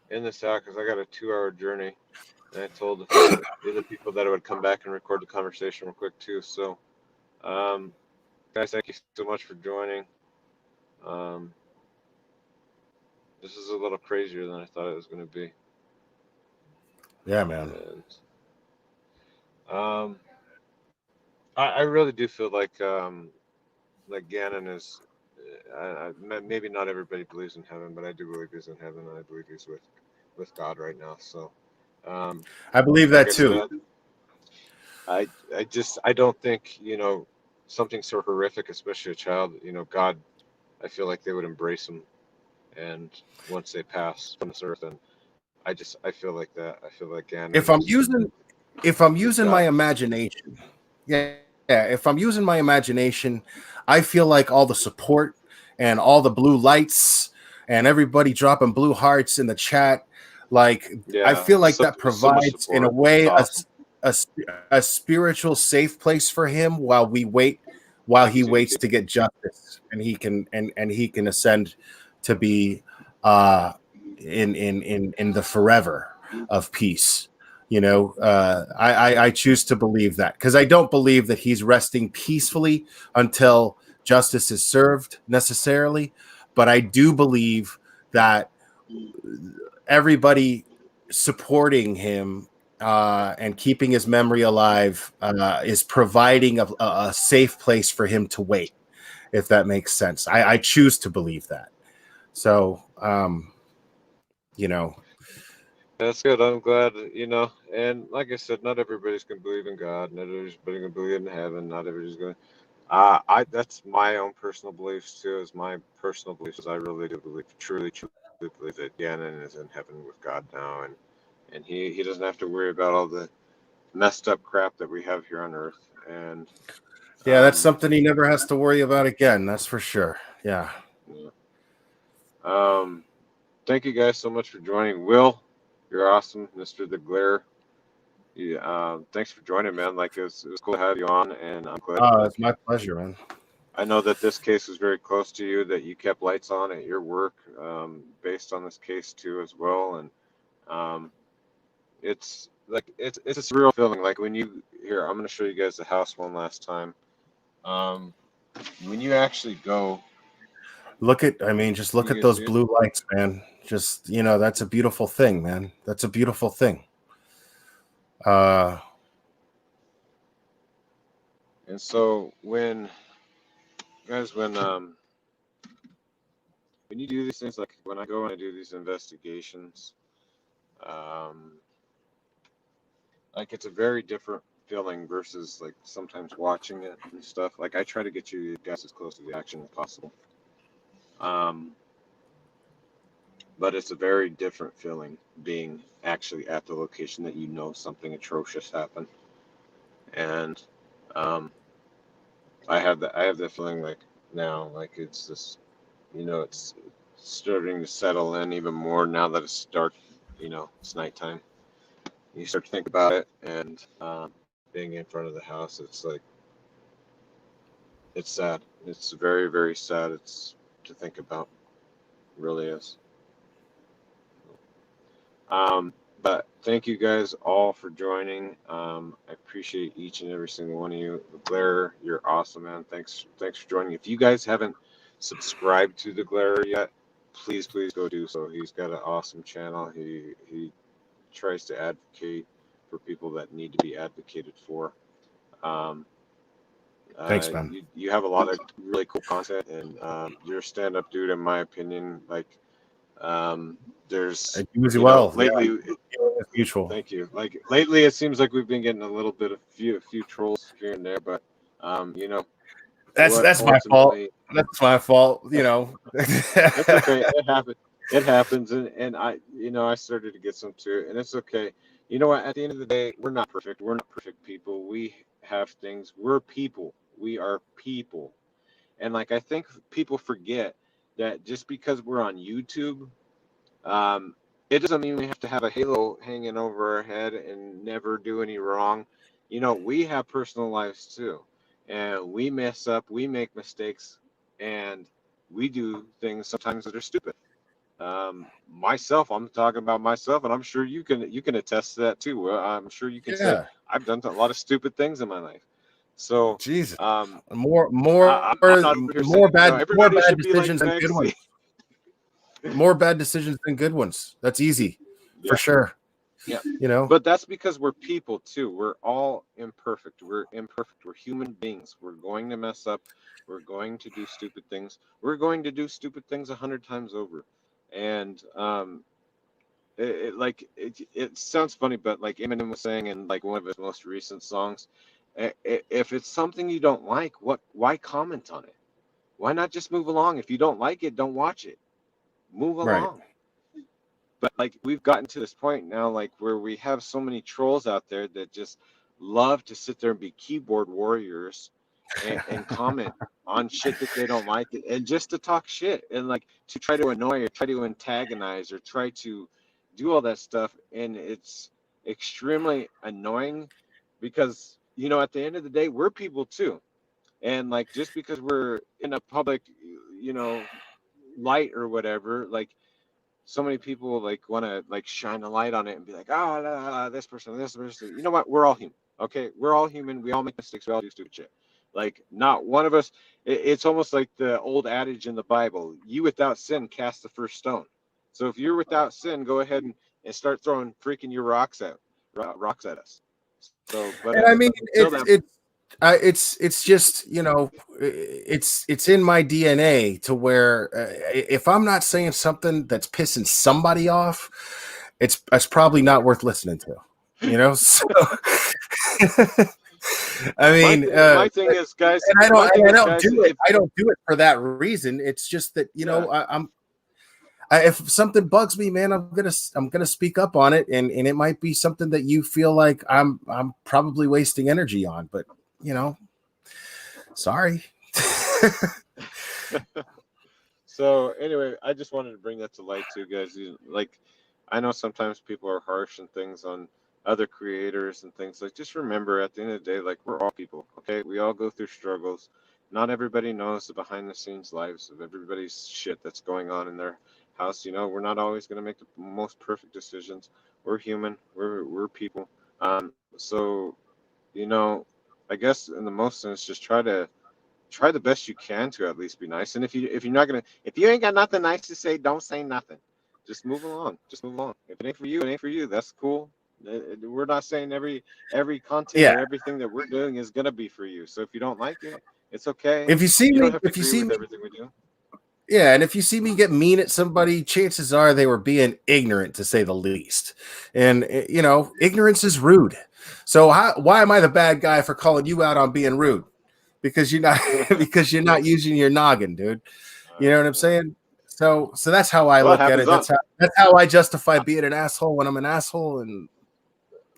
end this out because I got a 2-hour journey. And I told the other people that I would come back and record the conversation real quick, too. So, guys, thank you so much for joining. This is a little crazier than I thought it was going to be. Yeah, man. And, I really do feel like Gannon is. Maybe not everybody believes in heaven, but I do believe he's in heaven, and I believe he's with God right now. So, I believe that too. I don't think something so horrific, especially a child. God, I feel like they would embrace him, and once they pass from this earth, and I feel like that. I feel like Gannon. If I'm using my imagination, if I'm using my imagination, I feel like all the support and all the blue lights and everybody dropping blue hearts in the chat, like I feel like that provides in a way a spiritual safe place for him while he waits to get justice, and he can ascend to be in the forever of peace. I choose to believe that, because I don't believe that he's resting peacefully until justice is served necessarily, but I do believe that everybody supporting him and keeping his memory alive is providing a safe place for him to wait, if that makes sense. I choose to believe that. So, That's good. I'm glad, and like I said, not everybody's gonna believe in God, not everybody's gonna believe in heaven, not everybody's gonna. That's my own personal beliefs too. Is my personal beliefs. I really do believe, truly believe that Gannon is in heaven with God now, and he doesn't have to worry about all the messed up crap that we have here on Earth. And yeah, that's something he never has to worry about again. That's for sure. Yeah. Thank you guys so much for joining. Will, you're awesome, Mr. The Glare. Yeah, thanks for joining, man. Like it was cool to have you on, and I'm glad. It's my pleasure, man. I know that this case was very close to you, that you kept lights on at your work, based on this case too, as well. And it's like it's a surreal feeling. Like when you here, I'm going to show you guys the house one last time. When you actually go, just look at those blue lights, man. Just, that's a beautiful thing, man. That's a beautiful thing. And so when you do these things, like when I go and I do these investigations, like it's a very different feeling versus like sometimes watching it and stuff. Like I try to get you guys as close to the action as possible. But it's a very different feeling being actually at the location that something atrocious happened. And I have that feeling like now, like it's just, it's starting to settle in even more now that it's dark, it's nighttime. You start to think about it, and being in front of the house, it's like, it's sad. It's very, very sad. It's to think about. It really is. But thank you guys all for joining. I appreciate each and every single one of you. The Glare, you're awesome, man. Thanks for joining. If you guys haven't subscribed to the Glare yet, please go do so. He's got an awesome channel. He tries to advocate for people that need to be advocated for. Thanks, man. You have a lot of really cool content, and you're a stand-up dude, in my opinion. Like, there's lately. Yeah, mutual. Thank you. Like lately, it seems like we've been getting a little bit of a few trolls here and there, but that's my fault. That's my fault. It's okay. It happens, and I started to get some too, and it's okay. You know what? At the end of the day, we're not perfect. We're not perfect people. We have things. We're people. We are people, and like I think people forget that just because we're on YouTube, it doesn't mean we have to have a halo hanging over our head and never do any wrong. We have personal lives too, and we mess up, we make mistakes, and we do things sometimes that are stupid. I'm talking about myself, and I'm sure you can attest to that too. I'm sure you can say I've done a lot of stupid things in my life. So Jesus, more bad decisions than good ones. More bad decisions than good ones. That's easy, for sure. Yeah. But that's because we're people too. We're all imperfect. We're human beings. We're going to mess up. We're going to do stupid things. We're going to do stupid things 100 times over. And it sounds funny, but like Eminem was saying in like one of his most recent songs, if it's something you don't like, why comment on it? Why not just move along? If you don't like it, don't watch it. Move along. Right. But like we've gotten to this point now, like where we have so many trolls out there that just love to sit there and be keyboard warriors and comment on shit that they don't like, and just to talk shit and like to try to annoy or try to antagonize or try to do all that stuff. And it's extremely annoying because you know, at the end of the day, we're people too. And like, just because we're in a public, you know, light or whatever, like, so many people like want to like shine a light on it and be like, oh, this person. You know what? We're all human. Okay, we're all human. We all make mistakes. We all do stupid shit. Like, not one of us. It's almost like the old adage in the Bible: "You without sin cast the first stone." So if you're without sin, go ahead and start throwing freaking your rocks at us. So, but And I mean, until that, it's just, you know, it's in my DNA to where if I'm not saying something that's pissing somebody off, it's probably not worth listening to, you know. So, I mean, my thing is, guys. and My thing I is, don't guys. do it. I don't do it for that reason. It's just that, you Yeah. know, if something bugs me, man, I'm gonna speak up on it, and it might be something that you feel like I'm probably wasting energy on, but you know, sorry. So anyway, I just wanted to bring that to light too, guys. Like, I know sometimes people are harsh and things on other creators and things. Like, just remember, at the end of the day, like, we're all people. Okay, we all go through struggles. Not everybody knows the behind the scenes lives of everybody's shit that's going on in their house. You know, we're not always gonna make the most perfect decisions. We're human. We're people. So, you know, I guess in the most sense, just try the best you can to at least be nice. And if you're not gonna, if you ain't got nothing nice to say, don't say nothing. Just move along. Just move along. If it ain't for you, it ain't for you. That's cool. We're not saying every content Yeah. or everything that we're doing is gonna be for you. So if you don't like it, it's okay. If you see You don't me, have to agree with everything we do. yeah, and if you see me get mean at somebody, chances are they were being ignorant, to say the least. And you know, ignorance is rude. So why am I the bad guy for calling you out on being rude? Because you're not because you're not using your noggin, dude. You know what I'm saying? So that's how I Well, it look at happens it. on. That's how I justify being an asshole when I'm an asshole, and you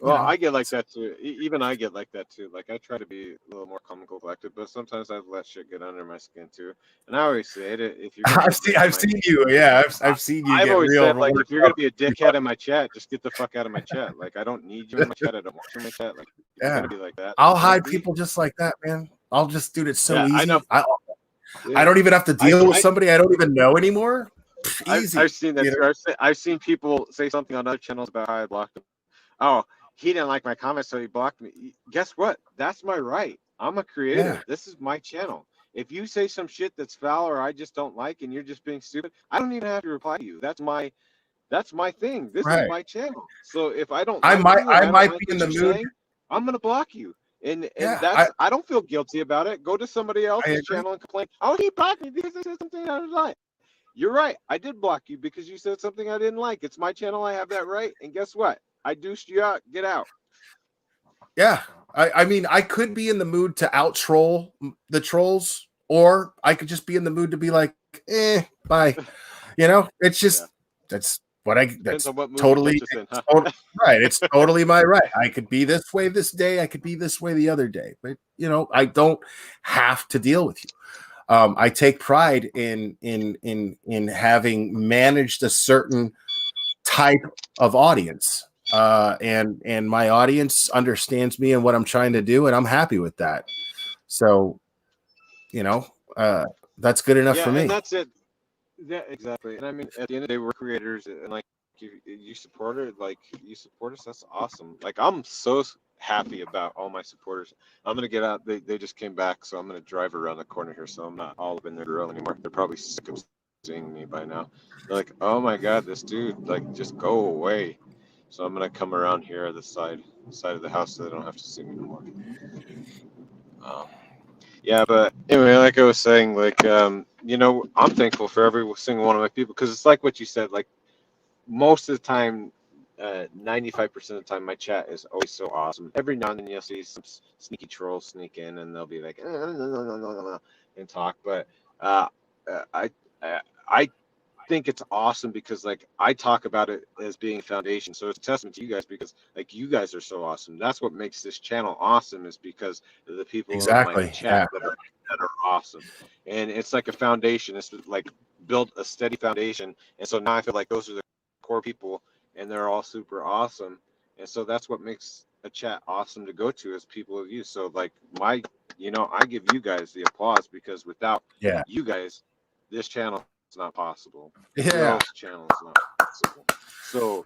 Well, know. I get like that too. Even I get like that too. Like, I try to be a little more calm and collected, but sometimes I've let shit get under my skin too. And I always say it: if you're gonna be a dick in I've my, seen you. Yeah, I, I've seen you I've get always real said, like, if worked you're up. gonna be a dickhead in my chat, just get the fuck out of my chat. Like, I don't need you in my chat. I don't want you in my chat. Like, if you're Yeah, gonna be like that, I'll then don't hide be. people just like that, man. I'll just, dude. It's so Yeah, I know. easy. I Yeah, don't even have to I deal with somebody I don't even know anymore. I've Easy, seen that you know. too. I've seen people say something on other channels about how I blocked them. Oh, he didn't like my comments, so he blocked me. Guess what? That's my right. I'm a Yeah, creator. This is my channel. If you say some shit that's foul or I just don't like and you're just being stupid, I don't even have to reply to you. That's my thing. This is right. my channel. So if I don't like you and I I don't might like be in what the you're mood. saying, I'm gonna block you. And Yeah, that's, I don't feel guilty about it. Go to somebody I else's agree. channel and complain. Oh, he blocked me because I said something I was like. You're right. I did block you because you said something I didn't like. It's my channel. I have that right. And guess what? I deuced you out. Get out. Yeah, I mean, I could be in the mood to out troll the trolls, or I could just be in the mood to be like, bye. You know, it's Yeah. just Depends that's on what mood you totally catch us in, huh? right. It's totally my right. I could be this way this day. I could be this way the other day. But you know, I don't have to deal with you. I take pride in having managed a certain type of audience. And my audience understands me and what I'm trying to do, and I'm happy with that. So, you know, that's good enough Yeah, for and me. that's it. Yeah, exactly. And I mean, at the end of the day, we're creators, and like, you support it, like, you support us. That's awesome. Like, I'm so happy about all my supporters. I'm gonna get out. They just came back, so I'm gonna drive around the corner here, so I'm not all up in their grill anymore. They're probably sick of seeing me by now. They're like, oh my god, this dude, like, just go away. So I'm gonna come around here, the side of the house, so they don't have to see me anymore. Um, yeah, but anyway, like I was saying, like, you know, I'm thankful for every single one of my people, because it's like what you said. Like, most of the time, 95% of the time, my chat is always so awesome. Every now and then you'll see some sneaky trolls sneak in, and they'll be like, and talk. But uh, I, I think it's awesome because, like, I talk about it as being a foundation. So it's a testament to you guys, because like, you guys are so awesome. That's what makes this channel awesome, is because of the people in my Exactly. chat Yeah. that are awesome. And it's like a foundation. It's like build a steady foundation. And so now I feel like those are the core people, and they're all super awesome. And so that's what makes a chat awesome to go to as people of you. So like I give you guys the applause because without Yeah. you guys, this channel is not possible. Yeah. Will's channel is not possible. So,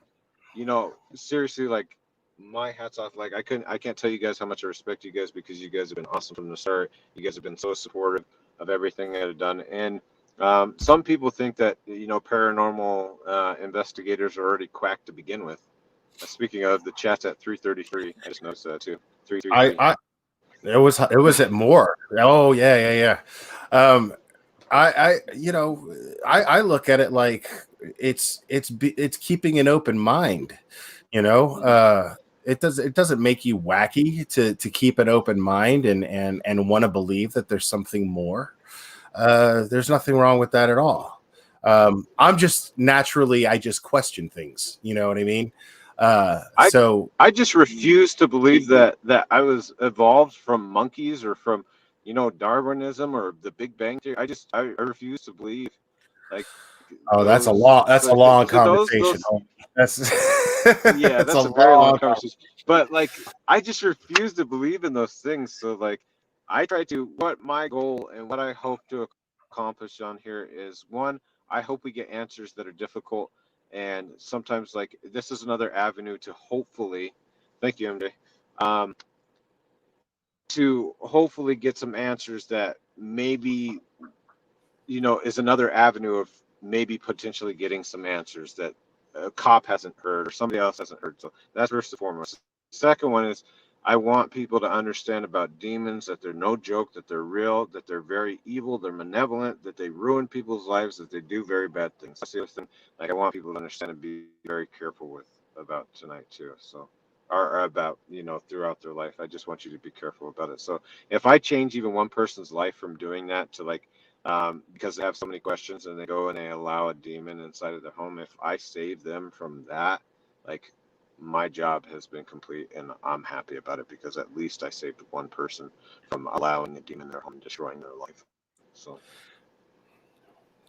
seriously, like my hats off. Like I can't tell you guys how much I respect you guys because you guys have been awesome from the start. You guys have been so supportive of everything I've done. And some people think that paranormal investigators are already quacked to begin with. Speaking of, the chat's at 333. I just noticed that too. 333. I it was at more. Oh yeah, yeah, yeah. I look at it like it's keeping an open mind. It doesn't make you wacky to keep an open mind and want to believe that there's something more. There's nothing wrong with that at all. I'm just naturally, I just question things. You know what I mean? I So I just refuse to believe that I was evolved from monkeys or from Darwinism or the Big Bang Theory. I refuse to believe like oh, those that's a like long to conversation. those Oh, that's yeah, that's a that's a very long long. conversation. But like I just refuse to believe in those things. So like I try to what my goal and what I hope to accomplish on here is one, I hope we get answers that are difficult and sometimes like this is another avenue to hopefully thank you, MJ. Um to hopefully get some answers that maybe is another avenue of maybe potentially getting some answers that a cop hasn't heard or somebody else hasn't heard. So that's first and foremost. Second one is I want people to understand about demons, that they're no joke, that they're real, that they're very evil, they're malevolent, that they ruin people's lives, that they do very bad things. That's the other thing. Like I want people to understand and be very careful with about tonight too. So or about throughout their life. I just want you to be careful about it. So if I change even one person's life from doing that to like because they have so many questions and they go and they allow a demon inside of their home. If I save them from that, like my job has been complete and I'm happy about it because at least I saved one person from allowing a demon in their home and destroying their life. So,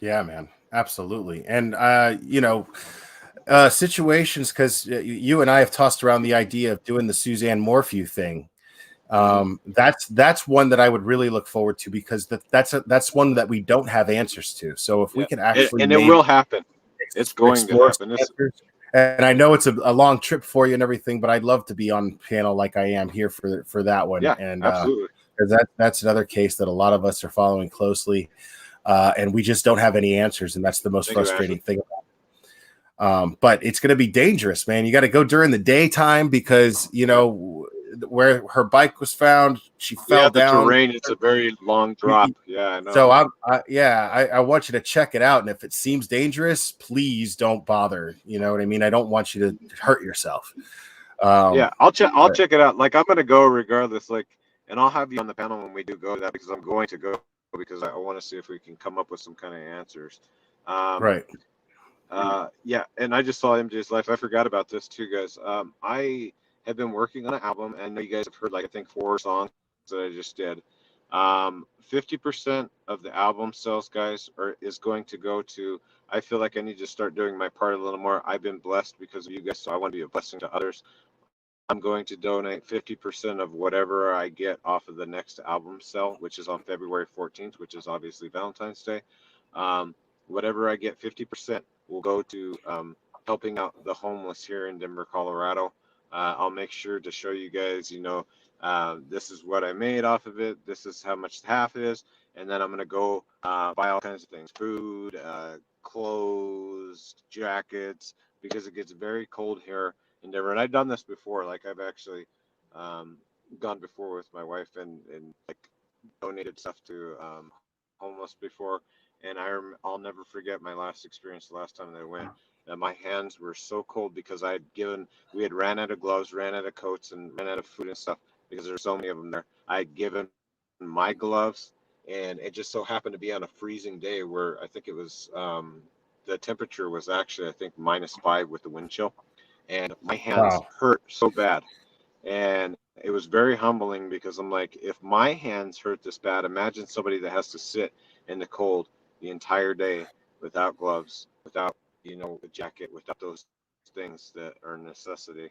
Yeah, man, absolutely. And situations because you and I have tossed around the idea of doing the Suzanne Morphew thing. That's one that I would really look forward to because that's one that we don't have answers to. So if we yeah, can actually and it maybe will happen. It's going to explore some happen. It's answers, and I know it's a long trip for you and everything, but I'd love to be on panel like I am here for that one. yeah, And absolutely. 'cause that's another case that a lot of us are following closely, and we just don't have any answers, and that's the most Thank you, frustrating Ashley. thing. But it's going to be dangerous, man. You got to go during the daytime because where her bike was found, she Yeah, fell the down. terrain. It's a very long drop. Yeah, I know. So I want you to check it out, and if it seems dangerous, please don't bother. You know what I mean? I don't want you to hurt yourself. Yeah, I'll check it out. Like I'm gonna go regardless. Like, and I'll have you on the panel when we do go to that because I'm going to go because I want to see if we can come up with some kind of answers. Um, Right. yeah, and I just saw MJ's life. I forgot about this too, guys. I have been working on an album, and I know you guys have heard like I think 4 songs that I just did. 50% of the album sales, guys, is going to go to. I feel like I need to start doing my part a little more. I've been blessed because of you guys, so I want to be a blessing to others. I'm going to donate 50% of whatever I get off of the next album sale, which is on February 14th, which is obviously Valentine's Day. Um, Whatever I get, 50% will go to helping out the homeless here in Denver, Colorado. I'll make sure to show you guys, this is what I made off of it. This is how much half is. And then I'm going to go buy all kinds of things, food, clothes, jackets, because it gets very cold here endeavor. And I've done this before. Like I've actually gone before with my wife and like donated stuff to homeless before. And I'll never forget my last experience. The last time that I went, my hands were so cold because we had ran out of gloves, ran out of coats, and ran out of food and stuff because there's so many of them there. I had given my gloves, and it just so happened to be on a freezing day where I think it was the temperature was actually I think -5 with the wind chill and my hands Wow. hurt so bad. And it was very humbling because I'm like, if my hands hurt this bad, imagine somebody that has to sit in the cold the entire day without gloves, without, a jacket, without those things that are a necessity.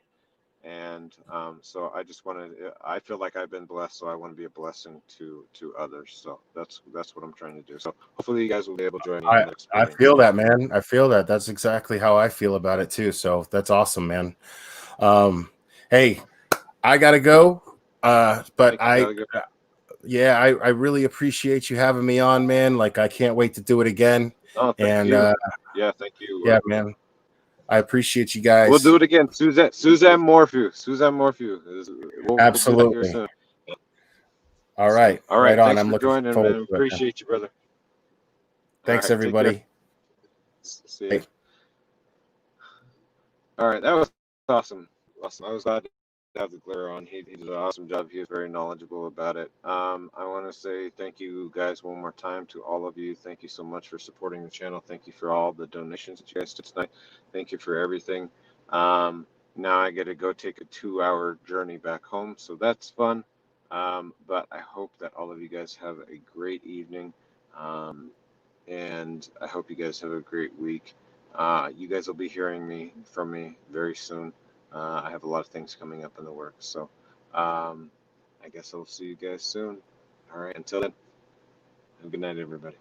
And so I just want to. I feel like I've been blessed, so I want to be a blessing to others. So that's what I'm trying to do. So hopefully you guys will be able to join me I on the I experience. feel that, man. I feel that. That's exactly how I feel about it too. So that's awesome, man. Hey, I gotta go. But Thank you, Delegate. yeah, I really appreciate you having me on, man. Like I can't wait to do it again. Oh, thank And you. Yeah, thank yeah, you. man. I appreciate you We'll guys. do it again. Suzanne Morphew. Suzanne Morphew. We'll do that here Absolutely. soon. All So, right. all Right right. on. Thanks I'm for looking joining, forward man. to it, man. Appreciate you, brother. All Thanks, right. Take care. everybody. See ya. Bye. All right. That was awesome. Awesome. I was glad to have the glare on. He did an awesome job. He was very knowledgeable about it. I want to say thank you guys one more time to all of you. Thank you so much for supporting the channel. Thank you for all the donations that you guys did tonight. Thank you for everything. Now I get to go take a 2-hour journey back home, so that's fun. But I hope that all of you guys have a great evening. And I hope you guys have a great week. You guys will be hearing from me very soon. I have a lot of things coming up in the works, so I guess I'll see you guys soon. All right, until then, have a good night, everybody.